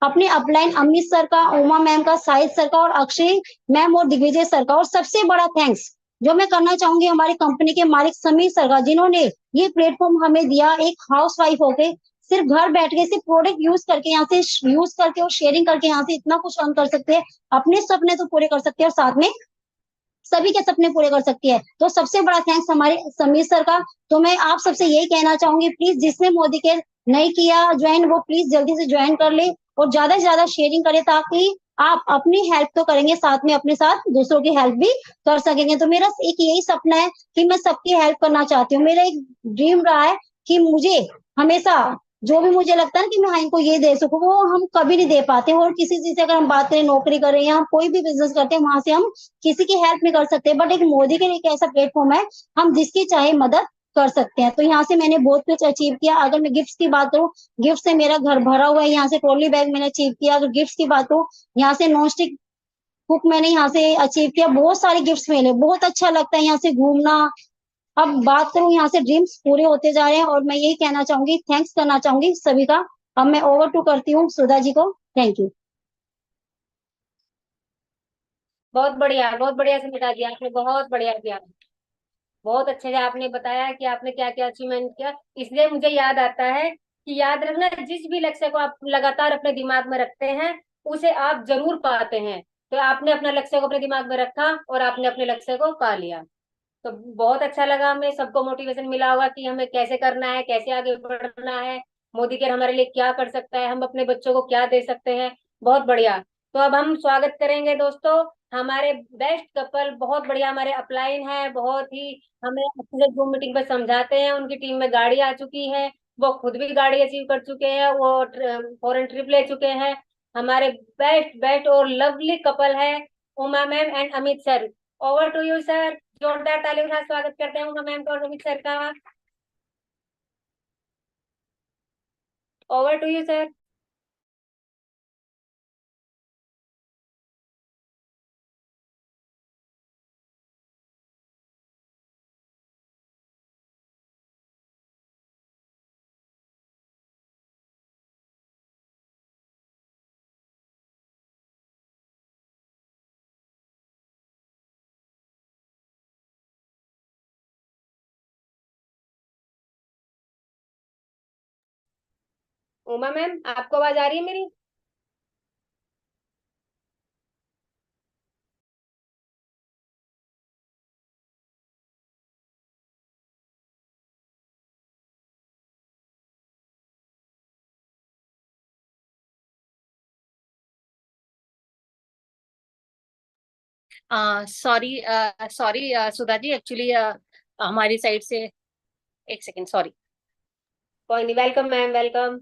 अपने अपलाइन अमित सर का, उमा मैम का, साहिद सर का और अक्षय मैम और दिग्विजय सर का। और सबसे बड़ा थैंक्स जो मैं करना चाहूंगी हमारी कंपनी के मालिक समीर सर का, जिन्होंने ये प्लेटफॉर्म हमें दिया, एक हाउस वाइफ होके सिर्फ घर बैठ के सिर्फ प्रोडक्ट यूज करके, यहाँ से यूज करके और शेयरिंग करके यहाँ से इतना कुछ अर्न कर सकते हैं। अपने सपने तो पूरे कर सकते हैं और साथ में सभी के सपने पूरे कर सकती है। तो सबसे बड़ा थैंक्स हमारे समीर सर का। तो मैं आप सबसे यही कहना चाहूंगी, प्लीज जिसने मोदी के नहीं किया ज्वाइन, वो प्लीज जल्दी से ज्वाइन कर ले और ज्यादा से ज्यादा शेयरिंग करे, ताकि आप अपनी हेल्प तो करेंगे, साथ में अपने साथ दूसरों की हेल्प भी कर सकेंगे। तो मेरा एक यही सपना है कि मैं सबकी हेल्प करना चाहती हूँ। मेरा एक ड्रीम रहा है कि मुझे हमेशा जो भी मुझे लगता है ना कि मैं इनको ये दे सकूं, वो हम कभी नहीं दे पाते। और किसी चीज से अगर हम बात करें, नौकरी करें या हम कोई भी बिजनेस करते हैं, वहां से हम किसी की हेल्प नहीं कर सकते। बट एक मोदी के लिए एक ऐसा प्लेटफॉर्म है, हम जिसकी चाहे मदद कर सकते हैं। तो यहाँ से मैंने बहुत कुछ अचीव किया। अगर मैं गिफ्ट की बात करूँ, गिफ्ट से मेरा घर भरा हुआ है। यहाँ से ट्रॉली बैग मैंने अचीव किया। अगर गिफ्ट की बात करूँ, यहाँ से नॉन स्टिक कुक मैंने यहाँ से अचीव किया। बहुत सारे गिफ्ट्स मिले, बहुत अच्छा लगता है यहाँ से घूमना। अब बात करूँ, यहाँ से ड्रीम्स पूरे होते जा रहे हैं। और मैं यही कहना चाहूंगी, थैंक्स करना चाहूंगी सभी का। अब मैं ओवर टू करती हूँ सुधा जी को। Thank you. बहुत बढ़िया से मिटा दिया आपने, बहुत बढ़िया किया। बहुत अच्छे से आपने बताया कि आपने क्या क्या अचीवमेंट किया। इसलिए मुझे याद आता है कि याद रखना, जिस भी लक्ष्य को आप लगातार अपने दिमाग में रखते हैं, उसे आप जरूर पाते हैं। तो आपने अपना लक्ष्य को अपने दिमाग में रखा और आपने अपने लक्ष्य को पा लिया। तो बहुत अच्छा लगा, हमें सबको मोटिवेशन मिला होगा कि हमें कैसे करना है, कैसे आगे बढ़ना है, मोदी केयर हमारे लिए क्या कर सकता है, हम अपने बच्चों को क्या दे सकते हैं। बहुत बढ़िया। तो अब हम स्वागत करेंगे दोस्तों हमारे बेस्ट कपल। बहुत बढ़िया, हमारे अपलाइन है, बहुत ही हमें अच्छे से जूम मीटिंग पर समझाते हैं। उनकी टीम में गाड़ी आ चुकी है, वो खुद भी गाड़ी अचीव कर चुके हैं, वो फॉरेन ट्रिप ले चुके हैं। हमारे बेस्ट बेस्ट और लवली कपल है Uma ma'am and Amit sir. Over to you sir. जोरदार तालियों के साथ स्वागत करते हैं उमा मैम का और अमित सर का। Over to you sir. Uma ma'am, आपको आवाज आ रही है मेरी? Sorry sorry Sudha ji, actually हमारी साइड से, एक सेकेंड, सॉरी। कोई नहीं, welcome ma'am, welcome.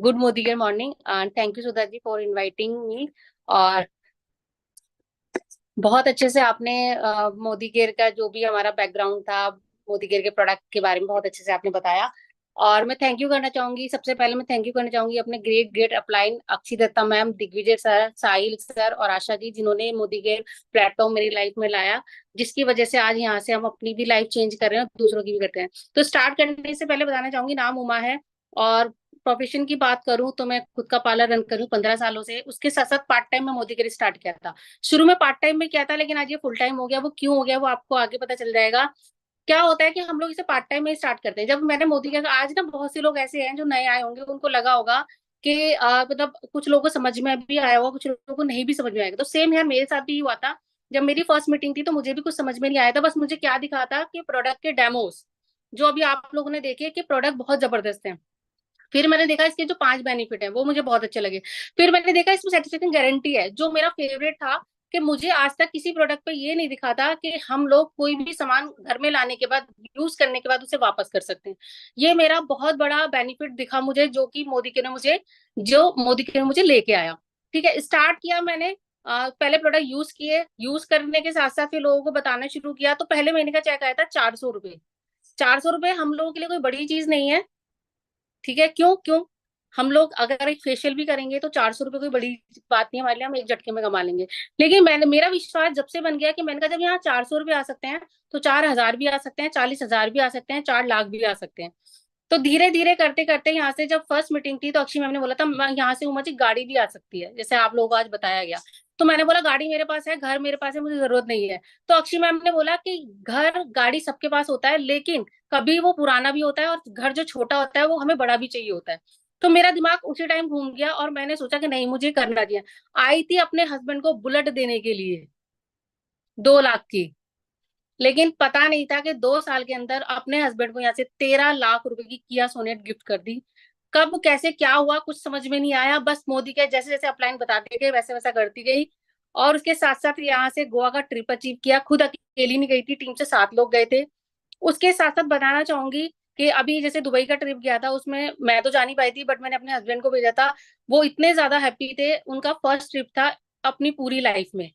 Good Modi morning and thank you Sudha ji for inviting me. और बहुत अच्छे से आपने मोदी केयर का जो भी हमारा बैकग्राउंड था, मोदी केयर के प्रोडक्ट के बारे में बहुत अच्छे से आपने बताया। और मैं थैंक यू करना चाहूंगी, सबसे पहले मैं थैंक यू करना चाहूंगी अपने ग्रेट ग्रेट अपलाइन अक्षी दत्ता मैम, दिग्विजय सर, साहिल सर और आशा जी, जिन्होंने मोदी केयर प्लेटफॉर्म मेरी लाइफ में लाया, जिसकी वजह से आज यहाँ से हम अपनी भी लाइफ चेंज कर रहे हैं और दूसरों की भी करते हैं। तो स्टार्ट करने से पहले बताना चाहूंगी, नाम उमा है और प्रोफेशन की बात करूं तो मैं खुद का पार्लर रन करूं 15 सालों से। उसके साथ साथ पार्ट टाइम में मोदी केयर स्टार्ट किया था। शुरू में पार्ट टाइम में क्या था, लेकिन आज ये फुल टाइम हो गया। वो क्यों हो गया वो आपको आगे पता चल जाएगा। क्या होता है कि हम लोग इसे पार्ट टाइम में स्टार्ट करते हैं। जब मैंने मोदी का, आज ना बहुत से लोग ऐसे हैं जो नए आए होंगे, उनको लगा होगा कि मतलब कुछ लोगों को समझ में भी आया होगा, कुछ लोगों को नहीं भी समझ में आएगा। तो सेम यार मेरे साथ भी हुआ था। जब मेरी फर्स्ट मीटिंग थी तो मुझे भी कुछ समझ में नहीं आया था। बस मुझे क्या दिखा था कि प्रोडक्ट के डेमोस जो अभी आप लोगों ने देखे कि प्रोडक्ट बहुत जबरदस्त है। फिर मैंने देखा इसके जो 5 बेनिफिट है वो मुझे बहुत अच्छे लगे। फिर मैंने देखा इसमें सेटिस्फेक्शन गारंटी है, जो मेरा फेवरेट था कि मुझे आज तक किसी प्रोडक्ट पे ये नहीं दिखा था कि हम लोग कोई भी सामान घर में लाने के बाद, यूज करने के बाद उसे वापस कर सकते हैं। ये मेरा बहुत बड़ा बेनिफिट दिखा मुझे, जो मोदी के ने मुझे लेके आया। ठीक है, स्टार्ट किया मैंने। पहले प्रोडक्ट यूज किए, यूज करने के साथ साथ फिर लोगों को बताना शुरू किया। तो पहले महीने का चेक आया था 400 रुपए। 400 रुपए हम लोगों के लिए कोई बड़ी चीज नहीं है। ठीक है, क्यों क्यों हम लोग अगर एक फेशियल भी करेंगे तो 400 रुपए कोई बड़ी बात नहीं है हमारे लिए, हम एक झटके में कमा लेंगे। लेकिन मैंने, मेरा विश्वास जब से बन गया कि मैंने कहा जब यहाँ 400 रुपए आ सकते हैं तो 4,000 भी आ सकते हैं, 40,000 भी आ सकते हैं, 4 लाख भी आ सकते हैं। तो धीरे धीरे करते करते यहाँ से, जब फर्स्ट मीटिंग थी तो अक्षय मैम ने बोला था यहाँ से उमा जी गाड़ी भी आ सकती है, जैसे आप लोगों को आज बताया गया। तो मैंने बोला गाड़ी मेरे पास है, घर मेरे पास है, मुझे जरूरत नहीं है। तो अक्षय मैम ने बोला कि घर गाड़ी सबके पास होता है, लेकिन कभी वो पुराना भी होता है और घर जो छोटा होता है वो हमें बड़ा भी चाहिए होता है। तो मेरा दिमाग उसी टाइम घूम गया और मैंने सोचा कि नहीं, मुझे करना चाहिए। आई थी अपने हस्बैंड को बुलेट देने के लिए 2 लाख की, लेकिन पता नहीं था कि 2 साल के अंदर अपने हस्बैंड को यहाँ से 13 लाख रुपए की किया सोनेट गिफ्ट कर दी। कब कैसे क्या हुआ कुछ समझ में नहीं आया, बस मोदी के जैसे जैसे अपलाइन बताते गए वैसे वैसा करती गई। और उसके साथ साथ यहाँ से गोवा का ट्रिप अचीव किया। खुद अकेली नहीं गई थी, टीम से 7 लोग गए थे। उसके साथ साथ बताना चाहूंगी कि अभी जैसे दुबई का ट्रिप गया था, उसमें मैं तो जा नहीं पाई थी, बट मैंने अपने हस्बैंड को भेजा था। वो इतने ज्यादा हैप्पी थे, उनका फर्स्ट ट्रिप था अपनी पूरी लाइफ में,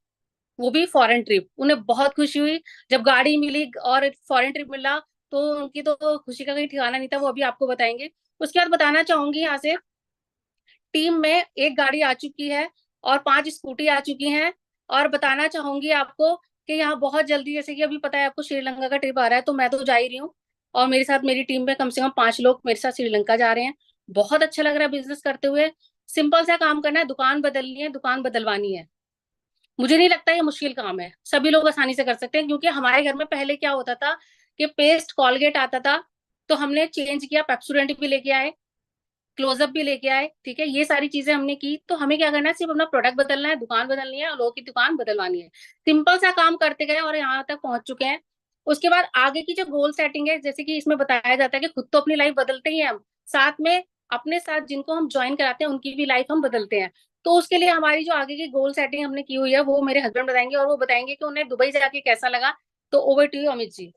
वो भी फॉरेन ट्रिप। उन्हें बहुत खुशी हुई जब गाड़ी मिली और फॉरेन ट्रिप मिला। तो उनकी तो खुशी का कहीं ठिकाना नहीं था, वो अभी आपको बताएंगे। उसके बाद बताना चाहूंगी यहाँ से, टीम में एक गाड़ी आ चुकी है और 5 स्कूटी आ चुकी हैं। और बताना चाहूंगी आपको कि यहाँ बहुत जल्दी, जैसे कि अभी पता है आपको श्रीलंका का ट्रिप आ रहा है, तो मैं तो जा ही रही हूँ। और मेरे साथ मेरी टीम में कम से कम 5 लोग मेरे साथ श्रीलंका जा रहे हैं। बहुत अच्छा लग रहा है बिजनेस करते हुए। सिंपल सा काम करना है, दुकान बदलनी है, दुकान बदलवानी है। मुझे नहीं लगता ये मुश्किल काम है, सभी लोग आसानी से कर सकते हैं। क्योंकि हमारे घर में पहले क्या होता था कि पेस्ट कॉलगेट आता था, तो हमने चेंज किया, पेप्सोडेंट भी लेके आए, क्लोजअप भी लेके आए। ठीक है, ये सारी चीजें हमने की। तो हमें क्या करना है, सिर्फ अपना प्रोडक्ट बदलना है, दुकान बदलनी है और लोगों की दुकान बदलवानी है। सिंपल सा काम करते गए और यहाँ तक पहुंच चुके हैं। उसके बाद आगे की जो गोल सेटिंग है, जैसे कि इसमें बताया जाता है कि खुद तो अपनी लाइफ बदलते ही हैं हम, साथ में अपने साथ जिनको हम ज्वाइन कराते हैं उनकी भी लाइफ हम बदलते हैं। तो उसके लिए हमारी जो आगे की गोल सेटिंग हमने की हुई है वो मेरे हस्बैंड बताएंगे, और वो बताएंगे कि उन्हें दुबई जाके कैसा लगा। तो over to you Amit ji.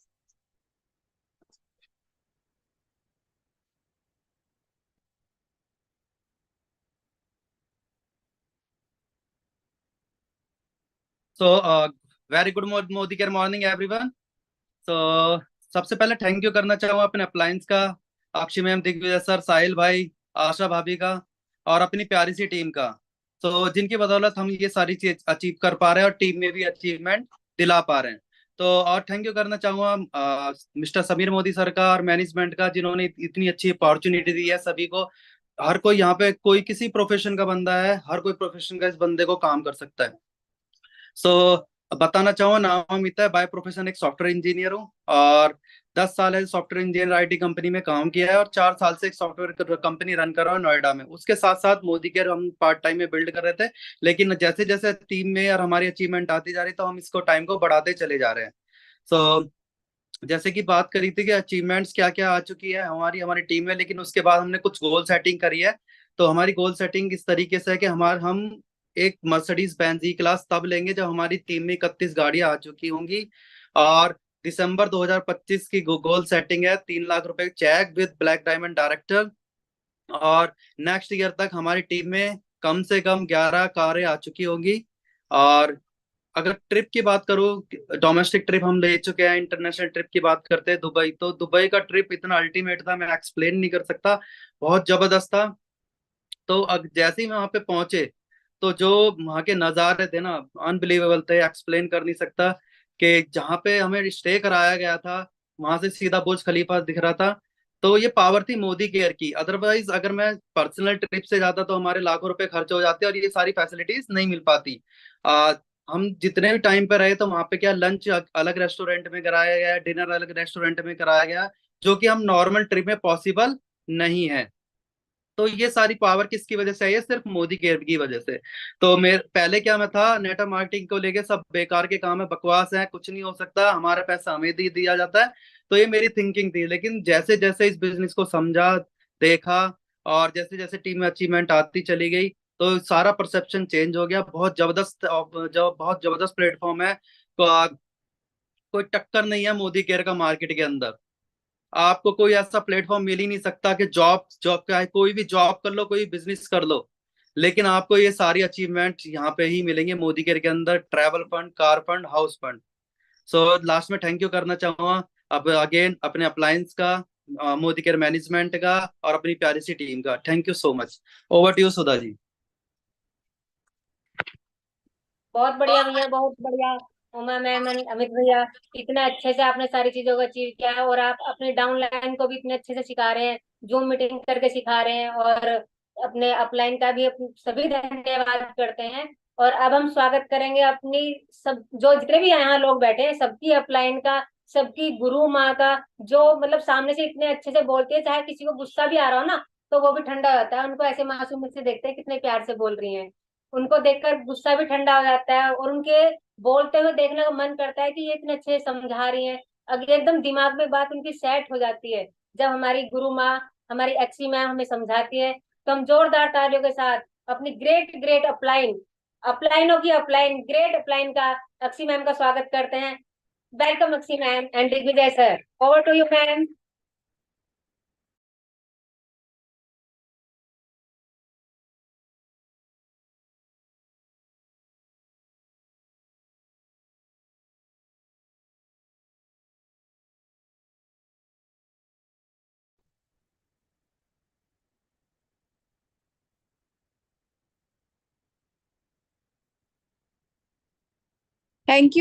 So very good Modicare morning everyone. तो सबसे पहले थैंक यू करना चाहूंगा अपने अप्लायंस का, अक्षय मैम, दिग्विजय सर, साहिल भाई, आशा भाभी का, और अपनी प्यारी सी टीम का। तो जिनकी बदौलत हम ये सारी चीज अचीव कर पा रहे हैं और टीम में भी अचीवमेंट दिला पा रहे हैं। तो और थैंक यू करना चाहूंगा मिस्टर समीर मोदी सर का और मैनेजमेंट का, जिन्होंने इतनी अच्छी अपॉर्चुनिटी दी है सभी को। हर कोई यहाँ पे, कोई किसी प्रोफेशन का बंदा है, हर कोई प्रोफेशन का इस बंदे को काम कर सकता है। सो बताना चाहूँ, नाम अमिता है, बाय प्रोफेशन एक सॉफ्टवेयर इंजीनियर हूँ, और 10 साल है सॉफ्टवेयर इंजीनियर आईटी कंपनी में काम किया है, और 4 साल से एक सॉफ्टवेयर कंपनी रन कर रहा हूँ नोएडा में। उसके साथ साथ मोदी केयर हम पार्ट टाइम में बिल्ड कर रहे थे, लेकिन जैसे जैसे टीम में और हमारी अचीवमेंट आती जा रही, तो हम इसको टाइम को बढ़ाते चले जा रहे हैं। सो जैसे कि बात करी थी कि अचीवमेंट्स क्या क्या आ चुकी है हमारी हमारी टीम में, लेकिन उसके बाद हमने कुछ गोल सेटिंग करी है। तो हमारी गोल सेटिंग इस तरीके से है कि हम एक मर्सिडीज बेंज ई क्लास तब लेंगे जब हमारी टीम में 31 गाड़ियां आ चुकी होंगी। और दिसंबर 2025 की गोल सेटिंग है 3 लाख रुपए check with black diamond director. और नेक्स्ट ईयर तक हमारी टीम में कम से कम 11 कारें आ चुकी होंगी। और अगर ट्रिप की बात करूँ, डोमेस्टिक ट्रिप हम ले चुके हैं, इंटरनेशनल ट्रिप की बात करते हैं दुबई, तो दुबई का ट्रिप इतना अल्टीमेट था, मैं एक्सप्लेन नहीं कर सकता, बहुत जबरदस्त था। तो जैसे ही वहां पे पहुंचे, तो जो वहां के नज़ारे थे ना, अनबिलीवेबल थे, एक्सप्लेन कर नहीं सकता। कि जहाँ पे हमें स्टे कराया गया था, वहां से सीधा बुर्ज खलीफा दिख रहा था। तो ये पावर थी मोदी केयर की। अदरवाइज अगर मैं पर्सनल ट्रिप से जाता तो हमारे लाखों रुपए खर्च हो जाते और ये सारी फैसिलिटीज नहीं मिल पाती। आ, हम जितने भी टाइम पे रहे, तो वहां पे क्या लंच अलग रेस्टोरेंट में कराया गया, डिनर अलग रेस्टोरेंट में कराया गया, जो कि हम नॉर्मल ट्रिप में पॉसिबल नहीं है। तो ये सारी पावर किसकी वजह से आई है? सिर्फ मोदी केयर की वजह से। तो मेरे पहले क्या मैं था, नेटवर्क मार्केटिंग को लेके सब बेकार के काम है, बकवास है, कुछ नहीं हो सकता, हमारा पैसा हमें दे दिया जाता है। तो ये मेरी थिंकिंग थी। लेकिन जैसे जैसे इस बिजनेस को समझा, देखा, और जैसे जैसे टीम में अचीवमेंट आती चली गई, तो सारा परसेप्शन चेंज हो गया। बहुत जबरदस्त, जो बहुत जबरदस्त प्लेटफॉर्म है। कोई टक्कर नहीं है मोदी केयर का मार्केट के अंदर। आपको कोई ऐसा प्लेटफॉर्म मिल ही नहीं सकता कि जॉब जॉब का है, कोई भी जॉब कर लो, कोई बिजनेस कर लो, लेकिन आपको ये सारी अचीवमेंट यहाँ पे ही मिलेंगे मोदी केयर के अंदर। Travel fund, car fund, house fund. So last में थैंक यू करना चाहूंगा अब अगेन अपने अप्लायंस का, मोदी केयर मैनेजमेंट का, और अपनी प्यारी सी टीम का। Thank you so much. Over to you Sudha ji. बहुत बढ़िया भैया, बहुत बढ़िया। उमा मैम, अमित भैया, इतना अच्छे से आपने सारी चीजों को अचीव किया है, और आप अपने डाउन लाइन को भी इतने अच्छे से सिखा रहे हैं, जूम मीटिंग करके सिखा रहे हैं, और अपने अपलाइन का भी सभी धन्यवाद करते हैं। और अब हम स्वागत करेंगे अपनी सब जो जितने भी यहाँ लोग बैठे हैं सबकी अपलाइन का, सबकी गुरु माँ का, जो मतलब सामने से इतने अच्छे से बोलती है, चाहे किसी को गुस्सा भी आ रहा हो ना, तो वो भी ठंडा हो जाता है। उनको ऐसे मासूमियत से देखते हैं कितने प्यार से बोल रही हैं, उनको देखकर गुस्सा भी ठंडा हो जाता है, और उनके बोलते हुए देखने का मन करता है कि ये इतने अच्छे से समझा रही हैं। अगर एकदम दिमाग में बात उनकी सेट हो जाती है, जब हमारी गुरु माँ, हमारी अच्छी मैम हमें समझाती है, तो हम जोरदार तालियों के साथ अपनी ग्रेट ग्रेट अपलाइन, अपलाइनों की अपलाइन, ग्रेट अपलाइन का, अक्षी मैम का स्वागत करते हैं। Welcome Akshi ma'am and Digvijay sir, over to you ma'am. Thank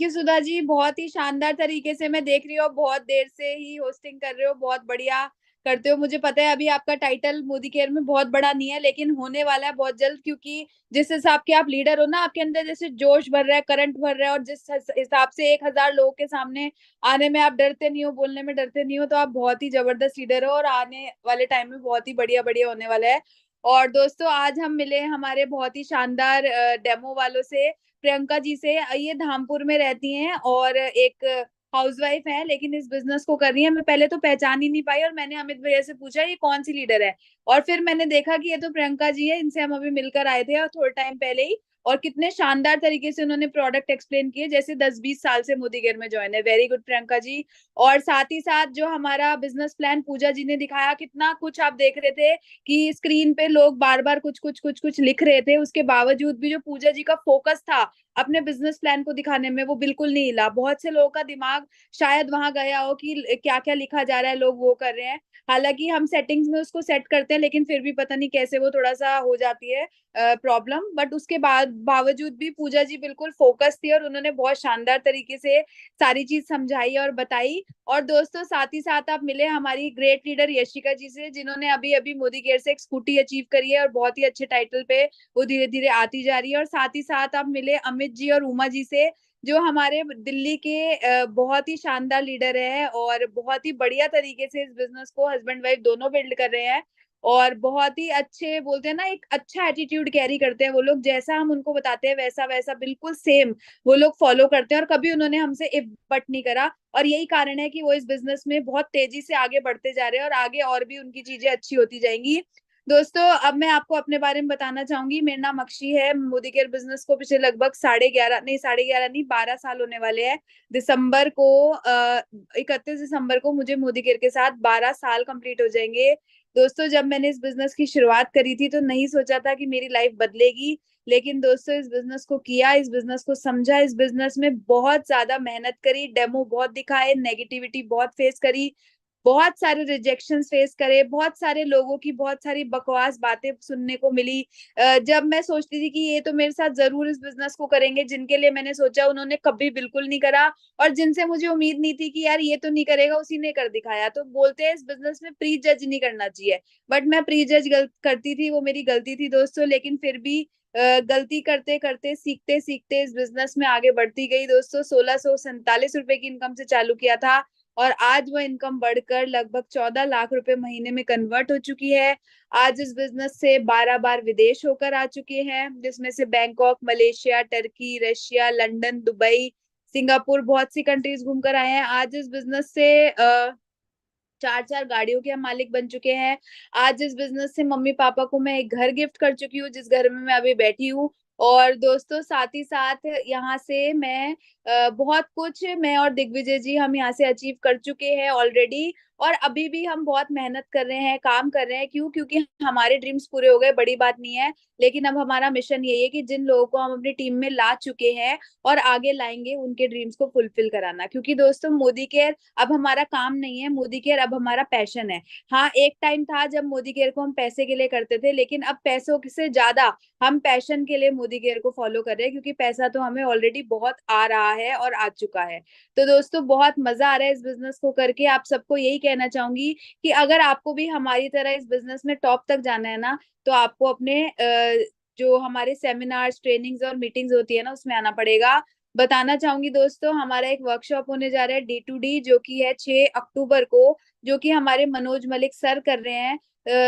you Sudha ji, बहुत ही शानदार तरीके से मैं देख रही हूँ, बहुत देर से ही होस्टिंग कर रहे हो, बहुत बढ़िया करते हो। मुझे पता है अभी आपका टाइटल मोदी केयर में बहुत बड़ा नहीं है, लेकिन होने वाला है बहुत जल्द, क्योंकि जिस हिसाब के आप लीडर हो ना, आपके अंदर जैसे जोश भर रहा है, करंट भर रहा है, और जिस हिसाब से 1,000 लोगों के सामने आने में आप डरते नहीं हो, बोलने में डरते नहीं हो, तो आप बहुत ही जबरदस्त लीडर हो, और आने वाले टाइम में बहुत ही बढ़िया बढ़िया होने वाला है। और दोस्तों, आज हम मिले हमारे बहुत ही शानदार डेमो वालों से, प्रियंका जी से। ये धामपुर में रहती हैं और एक हाउसवाइफ है, लेकिन इस बिजनेस को कर रही है। मैं पहले तो पहचान ही नहीं पाई, और मैंने अमित भैया से पूछा ये कौन सी लीडर है, और फिर मैंने देखा कि ये तो प्रियंका जी है, इनसे हम अभी मिलकर आए थे और थोड़े टाइम पहले ही। और कितने शानदार तरीके से उन्होंने प्रोडक्ट एक्सप्लेन किए, जैसे 10-20 साल से मोदी केयर में ज्वाइन है। Very good Priyanka ji. और साथ ही साथ जो हमारा बिजनेस प्लान पूजा जी ने दिखाया, कितना कुछ आप देख रहे थे कि स्क्रीन पे लोग बार बार कुछ कुछ कुछ कुछ लिख रहे थे, उसके बावजूद भी जो पूजा जी का फोकस था अपने बिजनेस प्लान को दिखाने में, वो बिल्कुल नहीं हिला। बहुत से लोगों का दिमाग शायद वहां गया हो कि क्या क्या लिखा जा रहा है, लोग वो कर रहे हैं। हालांकि हम सेटिंग्स में उसको सेट करते हैं, लेकिन फिर भी पता नहीं कैसे वो थोड़ा सा हो जाती है प्रॉब्लम। बट उसके बाद बावजूद भी पूजा जी बिल्कुल फोकस थी और उन्होंने बहुत शानदार तरीके से सारी चीज समझाई और बताई। और दोस्तों साथ ही साथ आप मिले हमारी ग्रेट लीडर यशिका जी से, जिन्होंने अभी अभी मोदी केयर से एक स्कूटी अचीव करी है और बहुत ही अच्छे टाइटल पे वो धीरे धीरे आती जा रही है। और साथ ही साथ आप मिले अमित जी और उमा जी से, जो हमारे दिल्ली के बहुत ही शानदार लीडर है और बहुत ही बढ़िया तरीके से इस बिजनेस को हस्बैंड वाइफ दोनों बिल्ड कर रहे हैं। और बहुत ही अच्छे बोलते हैं ना, एक अच्छा एटीट्यूड कैरी करते हैं वो लोग, जैसा हम उनको बताते हैं वैसा वैसा बिल्कुल सेम वो लोग फॉलो करते हैं और कभी उन्होंने हमसे इफ बट नहीं करा। और यही कारण है कि वो इस बिजनेस में बहुत तेजी से आगे बढ़ते जा रहे हैं और आगे और भी उनकी चीजें अच्छी होती जाएंगी। दोस्तों अब मैं आपको अपने बारे में बताना चाहूंगी। मेरा नाम अक्षी है। मोदी केयर बिजनेस को पिछले लगभग 11.5 नहीं 12 साल होने वाले हैं। दिसंबर को 31 दिसंबर को मुझे मोदी केयर के साथ 12 साल कंप्लीट हो जाएंगे। दोस्तों जब मैंने इस बिजनेस की शुरुआत करी थी तो नहीं सोचा था कि मेरी लाइफ बदलेगी, लेकिन दोस्तों इस बिजनेस को किया, इस बिजनेस को समझा, इस बिजनेस में बहुत ज्यादा मेहनत करी, डेमो बहुत दिखाए, नेगेटिविटी बहुत फेस करी, बहुत सारे रिजेक्शंस फेस करे, बहुत सारे लोगों की बहुत सारी बकवास बातें सुनने को मिली। जब मैं सोचती थी कि ये तो मेरे साथ जरूर इस बिजनेस को करेंगे, जिनके लिए मैंने सोचा उन्होंने कभी बिल्कुल नहीं करा, और जिनसे मुझे उम्मीद नहीं थी कि यार ये तो नहीं करेगा, उसी ने कर दिखाया। तो बोलते हैं इस बिजनेस में प्री जज नहीं करना चाहिए, बट मैं प्री जज करती थी, वो मेरी गलती थी दोस्तों। लेकिन फिर भी गलती करते करते सीखते सीखते इस बिजनेस में आगे बढ़ती गई दोस्तों। 1647 रुपए की इनकम से चालू किया था और आज वो इनकम बढ़कर लगभग 14 लाख रुपए महीने में कन्वर्ट हो चुकी है। आज इस बिजनेस से 12 बार विदेश होकर आ चुके हैं, जिसमें से Bangkok, Malaysia, Turkey, Russia, London, Dubai, Singapore, बहुत सी कंट्रीज घूमकर आए हैं। आज इस बिजनेस से 4 4 गाड़ियों के हम मालिक बन चुके हैं। आज इस बिजनेस से मम्मी पापा को मैं एक घर गिफ्ट कर चुकी हूँ, जिस घर में मैं अभी बैठी हूँ। और दोस्तों साथ ही साथ यहाँ से मैं बहुत कुछ, मैं और दिग्विजय जी हम यहाँ से अचीव कर चुके हैं ऑलरेडी, और अभी भी हम बहुत मेहनत कर रहे हैं, काम कर रहे हैं। क्यों? क्योंकि हमारे ड्रीम्स पूरे हो गए, बड़ी बात नहीं है। लेकिन अब हमारा मिशन यही है कि जिन लोगों को हम अपनी टीम में ला चुके हैं और आगे लाएंगे, उनके ड्रीम्स को फुलफिल कराना। क्योंकि दोस्तों मोदी केयर अब हमारा काम नहीं है, मोदी केयर अब हमारा पैशन है। हाँ एक टाइम था जब मोदी केयर को हम पैसे के लिए करते थे, लेकिन अब पैसों से ज्यादा हम पैशन के लिए मोदी केयर को फॉलो कर रहे हैं, क्योंकि पैसा तो हमें ऑलरेडी बहुत आ रहा है और आ चुका है। तो दोस्तों बहुत मजा आ रहा है इस बिजनेस को करके। आप सबको यही कहना चाहूंगी कि अगर आपको भी हमारी तरह इस बिजनेस में टॉप तक जाना है ना, तो आपको अपने जो हमारे सेमिनार्स, ट्रेनिंग्स और मीटिंग्स होती है ना, उसमें आना पड़ेगा। बताना चाहूंगी दोस्तों, हमारा एक वर्कशॉप होने जा रहा है D2D, जो कि है 6 अक्टूबर को, जो कि हमारे मनोज मलिक सर कर रहे हैं।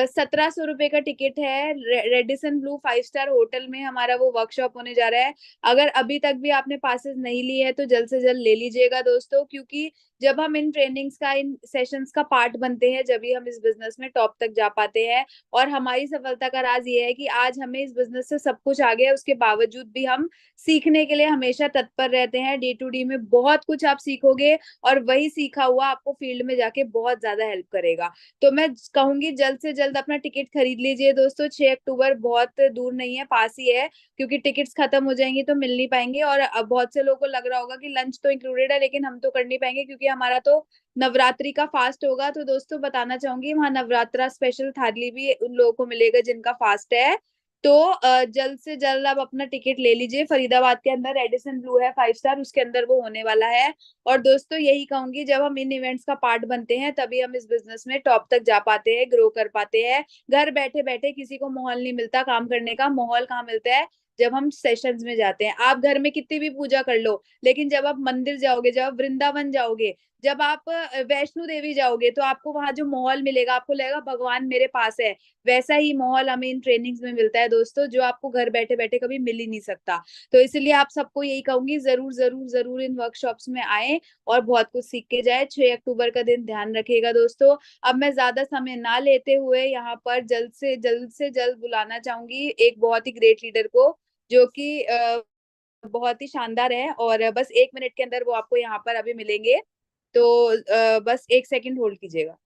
1700 रुपए का टिकट है। रेडिसन ब्लू 5 स्टार होटल में हमारा वो वर्कशॉप होने जा रहा है। अगर अभी तक भी आपने पासेस नहीं लिए है तो जल्द से जल्द ले लीजिएगा दोस्तों, क्योंकि जब हम इन ट्रेनिंग्स का, इन सेशंस का पार्ट बनते हैं, जब भी हम इस बिजनेस में टॉप तक जा पाते हैं। और हमारी सफलता का राज ये है कि आज हमें इस बिजनेस से सब कुछ आ गया, उसके बावजूद भी हम सीखने के लिए हमेशा तत्पर रहते हैं। D2D में बहुत कुछ आप सीखोगे और वही सीखा हुआ आपको फील्ड में जाके बहुत ज्यादा हेल्प करेगा। तो मैं कहूंगी जल्द से जल्द अपना टिकट खरीद लीजिए दोस्तों। 6 अक्टूबर बहुत दूर नहीं है, पास ही है, क्योंकि टिकट्स खत्म हो जाएंगी तो मिल नहीं पाएंगे। और अब बहुत से लोगों को लग रहा होगा कि लंच तो इंक्लूडेड है, लेकिन हम तो कर नहीं पाएंगे क्योंकि हमारा तो नवरात्रि का फास्ट होगा। तो दोस्तों बताना चाहूंगी, वहाँ नवरात्रा स्पेशल थाली भी उन लोगों को मिलेगा जिनका फास्ट है। तो जल्द से जल्द आप अपना टिकट ले लीजिए। फरीदाबाद के अंदर रेडिसन ब्लू है 5 स्टार, उसके अंदर वो होने वाला है। और दोस्तों यही कहूंगी, जब हम इन इवेंट्स का पार्ट बनते हैं तभी हम इस बिजनेस में टॉप तक जा पाते हैं, ग्रो कर पाते हैं। घर बैठे बैठे किसी को माहौल नहीं मिलता काम करने का। माहौल कहाँ मिलता है? जब हम सेशंस में जाते हैं। आप घर में कितनी भी पूजा कर लो, लेकिन जब आप मंदिर जाओगे, जब आप वृंदावन जाओगे, जब आप वैष्णो देवी जाओगे, तो आपको वहां जो माहौल मिलेगा, आपको लगेगा भगवान मेरे पास है। वैसा ही माहौल हमें इन ट्रेनिंग्स में मिलता है दोस्तों, जो आपको घर बैठे बैठे कभी मिल ही नहीं सकता। तो इसलिए आप सबको यही कहूंगी, जरूर जरूर जरूर इन वर्कशॉप्स में आए और बहुत कुछ सीख के जाए। 6 अक्टूबर का दिन ध्यान रखिएगा दोस्तों। अब मैं ज्यादा समय ना लेते हुए यहाँ पर जल्द से जल्द बुलाना चाहूंगी एक बहुत ही ग्रेट लीडर को, जो कि बहुत ही शानदार है। और बस 1 मिनट के अंदर वो आपको यहाँ पर अभी मिलेंगे। तो बस 1 सेकंड होल्ड कीजिएगा।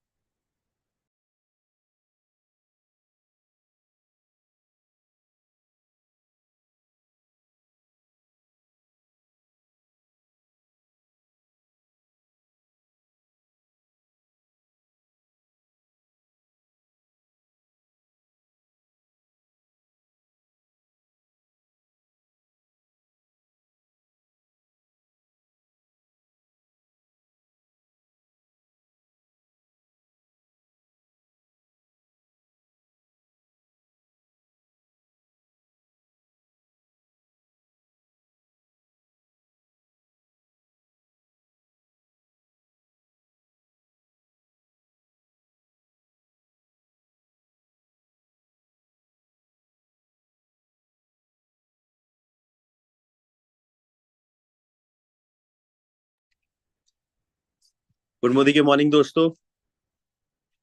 गुड मॉर्निंग के मॉर्निंग दोस्तों,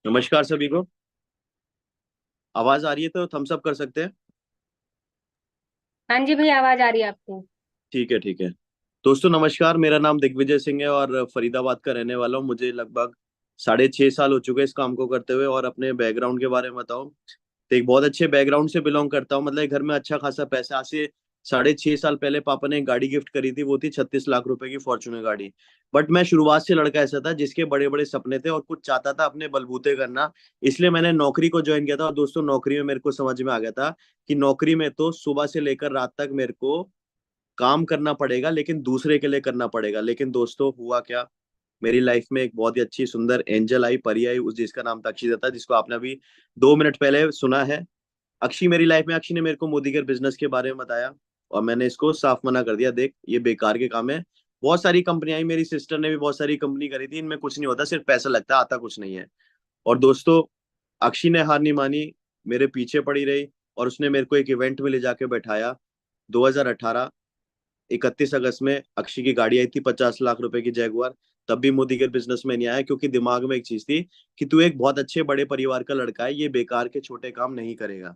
नमस्कार सभी को। आवाज आ रही है तो थम्स अप कर सकते हैं। हाँ जी भैया, आवाज आ रही है आपकी। ठीक है ठीक है। दोस्तों नमस्कार, मेरा नाम दिग्विजय सिंह है और फरीदाबाद का रहने वाला हूँ। मुझे लगभग 6.5 साल हो चुके हैं इस काम को करते हुए। और अपने बैकग्राउंड के बारे में बताऊं तो एक बहुत अच्छे बैकग्राउंड से बिलोंग करता हूँ। मतलब घर में अच्छा खासा पैसा। आज से 6.5 साल पहले पापा ने एक गाड़ी गिफ्ट करी थी, वो थी 36 लाख रुपए की फॉर्च्यूनर गाड़ी। बट मैं शुरुआत से लड़का ऐसा था जिसके बड़े बड़े सपने थे और कुछ चाहता था अपने बलबूते करना। इसलिए मैंने नौकरी को ज्वाइन किया था। और दोस्तों नौकरी में मेरे को समझ में आ गया था कि नौकरी में तो सुबह से लेकर रात तक मेरे को काम करना पड़ेगा, लेकिन दूसरे के लिए करना पड़ेगा। लेकिन दोस्तों हुआ क्या, मेरी लाइफ में एक बहुत ही अच्छी सुंदर एंजल आई, परी आई, उस जिसका नाम था अक्षी दत्ता, जिसको आपने अभी 2 मिनट पहले सुना है। अक्षी मेरी लाइफ में, अक्षी ने मेरे को मोदी केयर बिजनेस के बारे में बताया और मैंने इसको साफ मना कर दिया, देख ये बेकार के काम है। बहुत सारी कंपनी आई, मेरी सिस्टर ने भी बहुत सारी कंपनी करी थी, इनमें कुछ नहीं होता, सिर्फ पैसा लगता है, आता कुछ नहीं है। और दोस्तों अक्षी ने हार नहीं मानी, मेरे पीछे पड़ी रही और उसने मेरे को एक इवेंट में ले जाके बैठाया। 2018 31 अगस्त में अक्षय की गाड़ी आई थी 50 लाख रुपए की जैगुआर। तब भी मोदी केयर बिजनेस में नहीं आया, क्योंकि दिमाग में एक चीज थी कि तू एक बहुत अच्छे बड़े परिवार का लड़का है, ये बेकार के छोटे काम नहीं करेगा।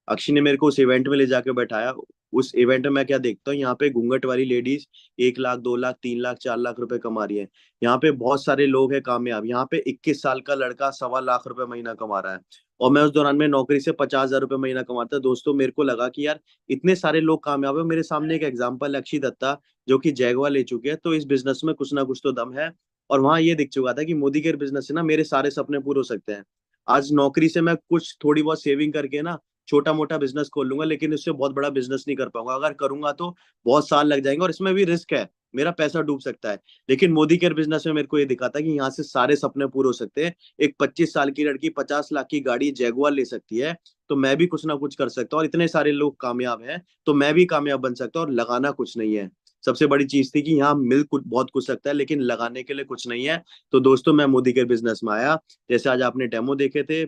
अक्षय ने मेरे को उस इवेंट में ले जाके बैठाया। उस इवेंट में मैं क्या देखता हूँ, यहाँ पे घूंघट वाली लेडीज 1 लाख 2 लाख 3 लाख 4 लाख रुपए कमा रही है। यहाँ पे बहुत सारे लोग हैं कामयाब। यहाँ पे 21 साल का लड़का 1.25 लाख रुपए महीना कमा रहा है और मैं उस दौरान में नौकरी से 50,000 रुपए महीना कमाता। दोस्तों मेरे को लगा कि यार इतने सारे लोग कामयाब है, मेरे सामने एक एग्जाम्पल है अक्षय दत्ता, जो कि जैगवा ले चुके हैं, तो इस बिजनेस में कुछ ना कुछ तो दम है। और वहां ये दिख चुका था कि मोदी केयर बिजनेस से ना मेरे सारे सपने पूरे हो सकते हैं। आज नौकरी से मैं कुछ थोड़ी बहुत सेविंग करके ना छोटा मोटा बिजनेस खोल लूंगा, लेकिन इससे बहुत बड़ा बिजनेस नहीं कर पाऊंगा। अगर करूंगा तो बहुत साल लग जाएंगे और इसमें भी रिस्क है, मेरा पैसा डूब सकता है। लेकिन मोदी केयर बिजनेस में मेरे को ये दिखा था कि यहाँ से सारे सपने पूरे हो सकते हैं। एक 25 साल की लड़की 50 लाख की गाड़ी जैगुआर ले सकती है, तो मैं भी कुछ ना कुछ कर सकता हूँ। और इतने सारे लोग कामयाब हैं तो मैं भी कामयाब बन सकता हूँ। और लगाना कुछ नहीं है, सबसे बड़ी चीज थी कि यहाँ मिल कुछ बहुत कुछ सकता है, लेकिन लगाने के लिए कुछ नहीं है। तो दोस्तों मैं मोदी केयर बिजनेस में आया। जैसे आज आपने डेमो देखे थे,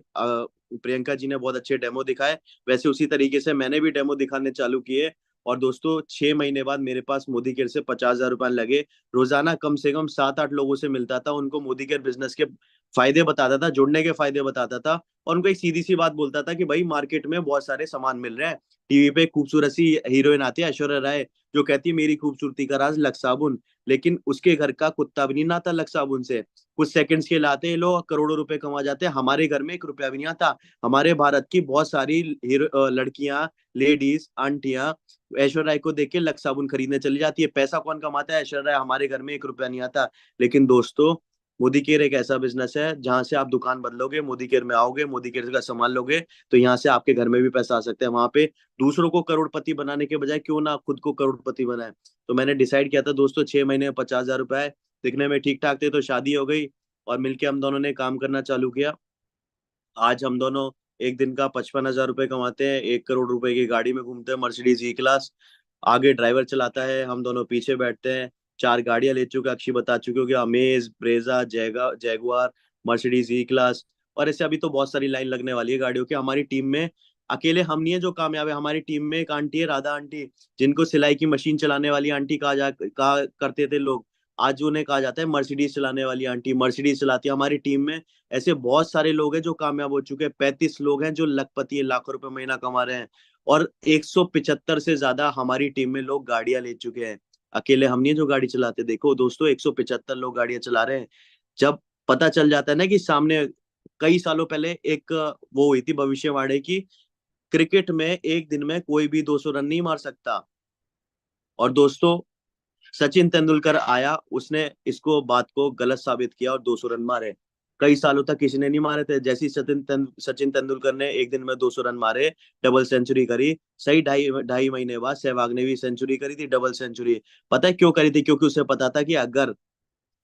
प्रियंका जी ने बहुत अच्छे डेमो दिखाए, वैसे उसी तरीके से मैंने भी डेमो दिखाने चालू किए। और दोस्तों 6 महीने बाद मेरे पास मोदी केयर से 50,000 रुपए लगे। रोजाना कम से कम 7-8 लोगों से मिलता था, उनको मोदी केयर बिजनेस के फायदे बताता था, जुड़ने के फायदे बताता था। और उनको एक सीधी सी बात बोलता था कि भाई मार्केट में बहुत सारे सामान मिल रहे हैं। टीवी पे खूबसूरत सी हीरोइन आती है ऐश्वर्या राय, जो कहती है मेरी खूबसूरती का राज लक्स साबुन, लेकिन उसके घर का कुत्ता भी नहीं नहाता लक्स साबुन से। कुछ सेकंड्स के लाते हैं लोग, करोड़ों रुपए कमा जाते हैं, हमारे घर में 1 रुपया भी नहीं आता। हमारे भारत की बहुत सारी लड़कियां, लेडीज, आंटियां ऐश्वर्या राय को देख के लक्स साबुन खरीदने चली जाती है। पैसा कौन कमाता है? ऐश्वर्या राय। हमारे घर में 1 रुपया नहीं आता। लेकिन दोस्तों मोदी केयर एक ऐसा बिजनेस है जहां से आप दुकान बदलोगे, मोदी केयर में आओगे, मोदी केयर का सामान लोगे, तो यहाँ से आपके घर में भी पैसा आ सकता है। वहां पे दूसरों को करोड़पति बनाने के बजाय क्यों ना खुद को करोड़पति बनाए। तो मैंने डिसाइड किया था दोस्तों, 6 महीने में 50,000 रुपए आए, दिखने में ठीक ठाक थे, तो शादी हो गई और मिलके हम दोनों ने काम करना चालू किया। आज हम दोनों एक दिन का 55,000 रुपए कमाते हैं, 1 करोड़ रुपए की गाड़ी में घूमते हैं, मर्सिडीज ई क्लास। आगे ड्राइवर चलाता है, हम दोनों पीछे बैठते हैं। 4 गाड़ियां ले चुके, अक्षय बता चुके हो कि अमेज, ब्रेजा, जैगुआर, मर्सिडीज ई क्लास। और ऐसे अभी तो बहुत सारी लाइन लगने वाली है गाड़ियों की। हमारी टीम में अकेले हम नहीं है जो कामयाब है, हमारी टीम में एक आंटी है, राधा आंटी, जिनको सिलाई की मशीन चलाने वाली आंटी कहा करते थे लोग, आज उन्हें कहा जाता है मर्सिडीज चलाने वाली आंटी। मर्सिडीज चलाती है हमारी टीम में। ऐसे बहुत सारे लोग हैं जो कामयाब हो चुके हैं। 35 लोग हैं जो लखपति है, लाखों रुपए महीना कमा रहे हैं। और 175 से ज्यादा हमारी टीम में लोग गाड़ियां ले चुके हैं। अकेले हम नहीं है जो गाड़ी चलाते। देखो दोस्तों 175 लोग गाड़ियां चला रहे हैं। जब पता चल जाता है ना कि सामने, कई सालों पहले एक वो हुई थी भविष्यवाणी की, क्रिकेट में एक दिन में कोई भी 200 रन नहीं मार सकता। और दोस्तों सचिन तेंदुलकर आया, उसने इसको बात को गलत साबित किया और 200 रन मारे। कई सालों तक किसी ने नहीं मारे थे। जैसे ही सचिन तेंदुलकर ने एक दिन में 200 रन मारे, डबल सेंचुरी करी, सही ढाई ढाई महीने बाद सहवाग ने भी सेंचुरी करी थी, डबल सेंचुरी। पता है क्यों करी थी? क्योंकि उसे पता था कि अगर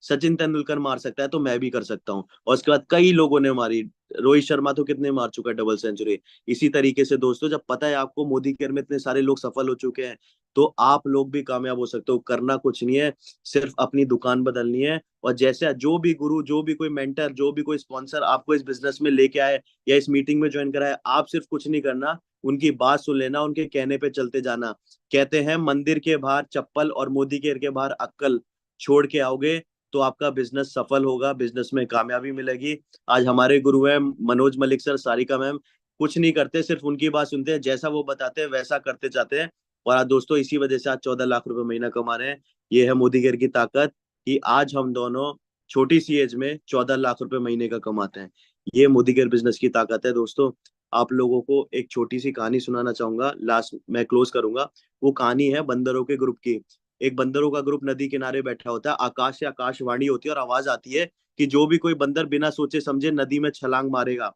सचिन तेंदुलकर मार सकता है तो मैं भी कर सकता हूँ। और उसके बाद कई लोगों ने मारी। रोहित शर्मा तो कितने मार चुका है डबल सेंचुरी। इसी तरीके से दोस्तों जब पता है आपको मोदी केयर में इतने सारे लोग सफल हो चुके हैं, तो आप लोग भी कामयाब हो सकते हो। करना कुछ नहीं है, सिर्फ अपनी दुकान बदलनी है। और जैसे जो भी गुरु, जो भी कोई मेंटर, जो भी कोई स्पॉन्सर आपको इस बिजनेस में लेके आए या इस मीटिंग में ज्वाइन कराए, आप सिर्फ कुछ नहीं करना, उनकी बात सुन लेना, उनके कहने पे चलते जाना। कहते हैं मंदिर के बाहर चप्पल और मोदी केयर के बाहर अक्कल छोड़ के आओगे तो आपका बिजनेस सफल होगा, बिजनेस में कामयाबी मिलेगी। आज हमारे गुरु हैं मनोज मलिक सर, सारिका मैम, कुछ नहीं करते, सिर्फ उनकी बात सुनते हैं, जैसा वो बताते हैं वैसा करते जाते हैं। और आज दोस्तों इसी वजह से आज 14 लाख रुपए महीना कमा रहे हैं। ये है मोदी केयर की ताकत कि आज हम दोनों छोटी सी एज में 14 लाख रुपए महीने का कमाते हैं। ये मोदी केयर बिजनेस की ताकत है दोस्तों। आप लोगों को एक छोटी सी कहानी सुनाना चाहूंगा, लास्ट मैं क्लोज करूंगा। वो कहानी है बंदरों के ग्रुप की। एक बंदरों का ग्रुप नदी किनारे बैठा होता है, आकाश से आकाशवाणी होती है और आवाज आती है कि जो भी कोई बंदर बिना सोचे समझे नदी में छलांग मारेगा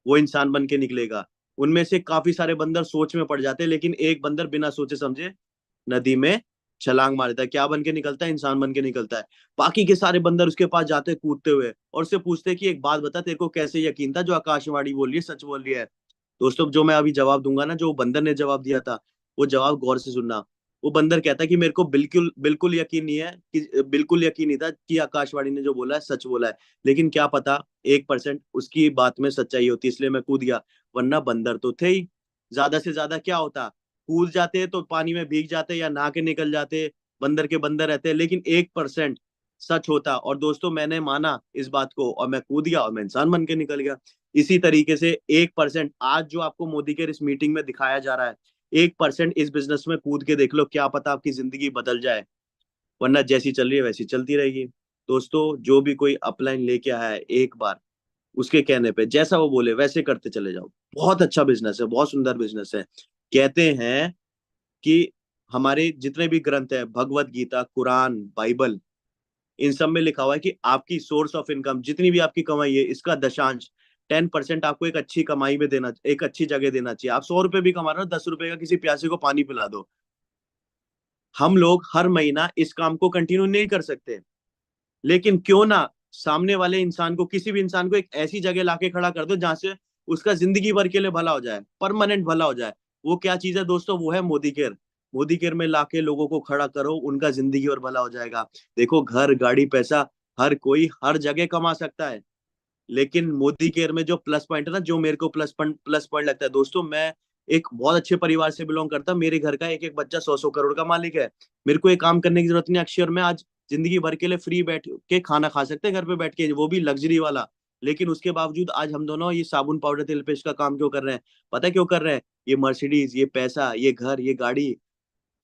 वो इंसान बन के निकलेगा। उनमें से काफी सारे बंदर सोच में पड़ जाते हैं, लेकिन एक बंदर बिना सोचे समझे नदी में छलांग मार देता है। क्या बन के निकलता है? इंसान बन के निकलता है। बाकी के सारे बंदर उसके पास जाते हैं कूदते हुए और उससे पूछते हैं कि एक बात बता, तेरे को कैसे यकीन था जो आकाशवाणी बोल रही है सच बोल रही है? दोस्तों जो मैं अभी जवाब दूंगा ना, जो बंदर ने जवाब दिया था, वो जवाब गौर से सुनना। वो बंदर कहता है कि मेरे को बिल्कुल बिल्कुल यकीन नहीं है, कि बिल्कुल यकीन नहीं था कि आकाशवाणी ने जो बोला है सच बोला है, लेकिन क्या पता 1% उसकी बात में सच्चाई होती, इसलिए मैं कूद गया, वरना बंदर तो थे ही। ज्यादा से ज्यादा क्या होता, कूद जाते तो पानी में भीग जाते या नहा के निकल जाते, बंदर के बंदर रहते, लेकिन 1% सच होता। और दोस्तों मैंने माना इस बात को और मैं कूद गया और मैं इंसान बन के निकल गया। इसी तरीके से 1% आज जो आपको मोदी के इस मीटिंग में दिखाया जा रहा है, 1% इस बिजनेस में कूद के देख लो, क्या पता आपकी जिंदगी बदल जाए, वरना जैसी चल रही है वैसी चलती रहेगी। दोस्तों जो भी कोई अपलाइन लेके आया है, एक बार उसके कहने पे जैसा वो बोले वैसे करते चले जाओ। बहुत अच्छा बिजनेस है, बहुत सुंदर बिजनेस है। कहते हैं कि हमारे जितने भी ग्रंथ है, भगवत गीता, कुरान, बाइबल, इन सब में लिखा हुआ है कि आपकी सोर्स ऑफ इनकम जितनी भी आपकी कमाई है, इसका दशांश 10% आपको एक अच्छी कमाई में देना, एक अच्छी जगह देना चाहिए। आप 100 रुपए भी कमा रहे हो, 10 रुपए का किसी प्यासे को पानी पिला दो। हम लोग हर महीना इस काम को कंटिन्यू नहीं कर सकते, लेकिन क्यों ना सामने वाले इंसान को, किसी भी इंसान को एक ऐसी जगह लाके खड़ा कर दो जहां से उसका जिंदगी भर के लिए भला हो जाए, परमानेंट भला हो जाए। वो क्या चीज है दोस्तों? वो है मोदी केयर। मोदी केयर में लाके लोगों को खड़ा करो, उनका जिंदगी और भला हो जाएगा। देखो घर गाड़ी पैसा हर कोई हर जगह कमा सकता है, लेकिन मोदी केयर में जो प्लस पॉइंट है ना, जो मेरे को प्लस पॉइंट लगता है दोस्तों, मैं एक बहुत अच्छे परिवार से बिलोंग करता हूँ। मेरे घर का एक एक बच्चा 100-100 करोड़ का मालिक है। मेरे को एक काम करने की जरूरत नहीं। अक्षर में आज जिंदगी भर के लिए फ्री बैठ के खाना खा सकते हैं घर पे बैठ के, वो भी लग्जरी वाला। लेकिन उसके बावजूद आज हम दोनों ये साबुन पाउडर तेल पेस्ट का काम क्यों कर रहे हैं? पता है क्यों कर रहे हैं? ये मर्सिडीज, ये पैसा, ये घर, ये गाड़ी,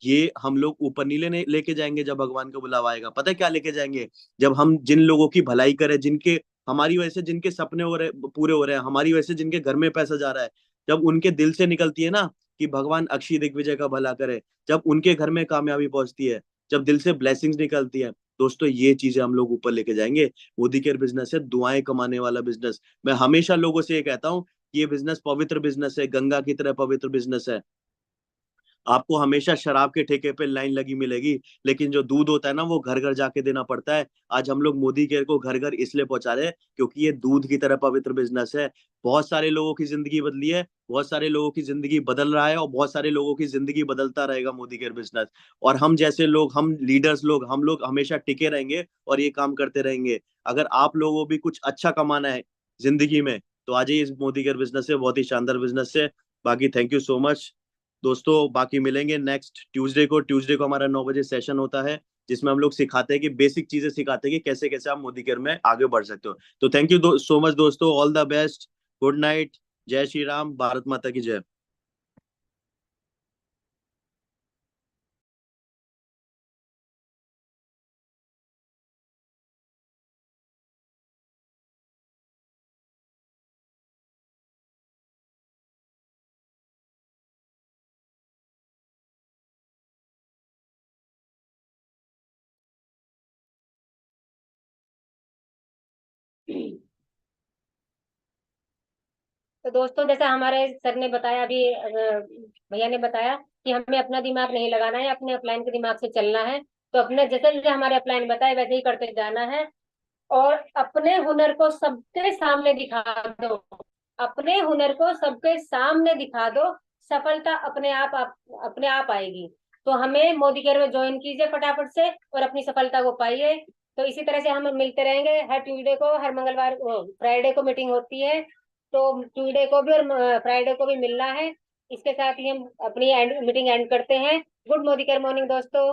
ये हम लोग ऊपर नीले नहीं लेके जाएंगे। जब भगवान का बुलावा आएगा, पता है क्या लेके जाएंगे? जब हम जिन लोगों की भलाई करें, जिनके हमारी वजह से जिनके सपने हो रहे पूरे हो रहे हैं, हमारी वजह से जिनके घर में पैसा जा रहा है, जब उनके दिल से निकलती है ना कि भगवान अक्षय दिग्विजय का भला करे, जब उनके घर में कामयाबी पहुंचती है, जब दिल से ब्लेसिंग्स निकलती है, दोस्तों ये चीजें हम लोग ऊपर लेके जाएंगे। मोदी केयर बिजनेस है दुआएं कमाने वाला बिजनेस। मैं हमेशा लोगों से ये कहता हूँ, ये बिजनेस पवित्र बिजनेस है, गंगा की तरह पवित्र बिजनेस है। आपको हमेशा शराब के ठेके पे लाइन लगी मिलेगी, लेकिन जो दूध होता है ना, वो घर घर जाके देना पड़ता है। आज हम लोग मोदी केयर को घर घर इसलिए पहुंचा रहे हैं क्योंकि ये दूध की तरह पवित्र बिजनेस है। बहुत सारे लोगों की जिंदगी बदली है, बहुत सारे लोगों की जिंदगी बदल रहा है और बहुत सारे लोगों की जिंदगी बदलता रहेगा मोदी केयर बिजनेस। और हम जैसे लोग, हम लीडर्स लोग, हम लोग हमेशा टिके रहेंगे और ये काम करते रहेंगे। अगर आप लोगों को भी कुछ अच्छा कमाना है जिंदगी में, तो आ जाइए इस मोदी केयर बिजनेस से, बहुत ही शानदार बिजनेस है। बाकी थैंक यू सो मच दोस्तों। बाकी मिलेंगे नेक्स्ट ट्यूसडे को हमारा 9 बजे सेशन होता है, जिसमें हम लोग सिखाते हैं कि बेसिक चीजें सिखाते हैं कि कैसे कैसे आप मोदी केयर में आगे बढ़ सकते हो। तो थैंक यू सो मच दोस्तों, all the best, good night, जय श्री राम, भारत माता की जय। तो दोस्तों जैसा हमारे सर ने बताया अभी, भैया ने बताया कि हमें अपना दिमाग नहीं लगाना है, अपने अपलाइन के दिमाग से चलना है। तो अपने जैसे जैसे हमारे अपलाइन बताए वैसे ही करते जाना है, और अपने हुनर को सबके सामने दिखा दो। अपने हुनर को सबके सामने दिखा दो, सफलता अपने आप आएगी। तो हमें मोदी केयर में ज्वाइन कीजिए फटाफट से और अपनी सफलता को पाइए। तो इसी तरह से हम मिलते रहेंगे हर ट्यूसडे को, हर मंगलवार फ्राइडे को मीटिंग होती है। तो ट्यूसडे को भी और फ्राइडे को भी मिलना है। इसके साथ ही हम अपनी मीटिंग एंड करते हैं। गुड मोदी केयर मॉर्निंग दोस्तों।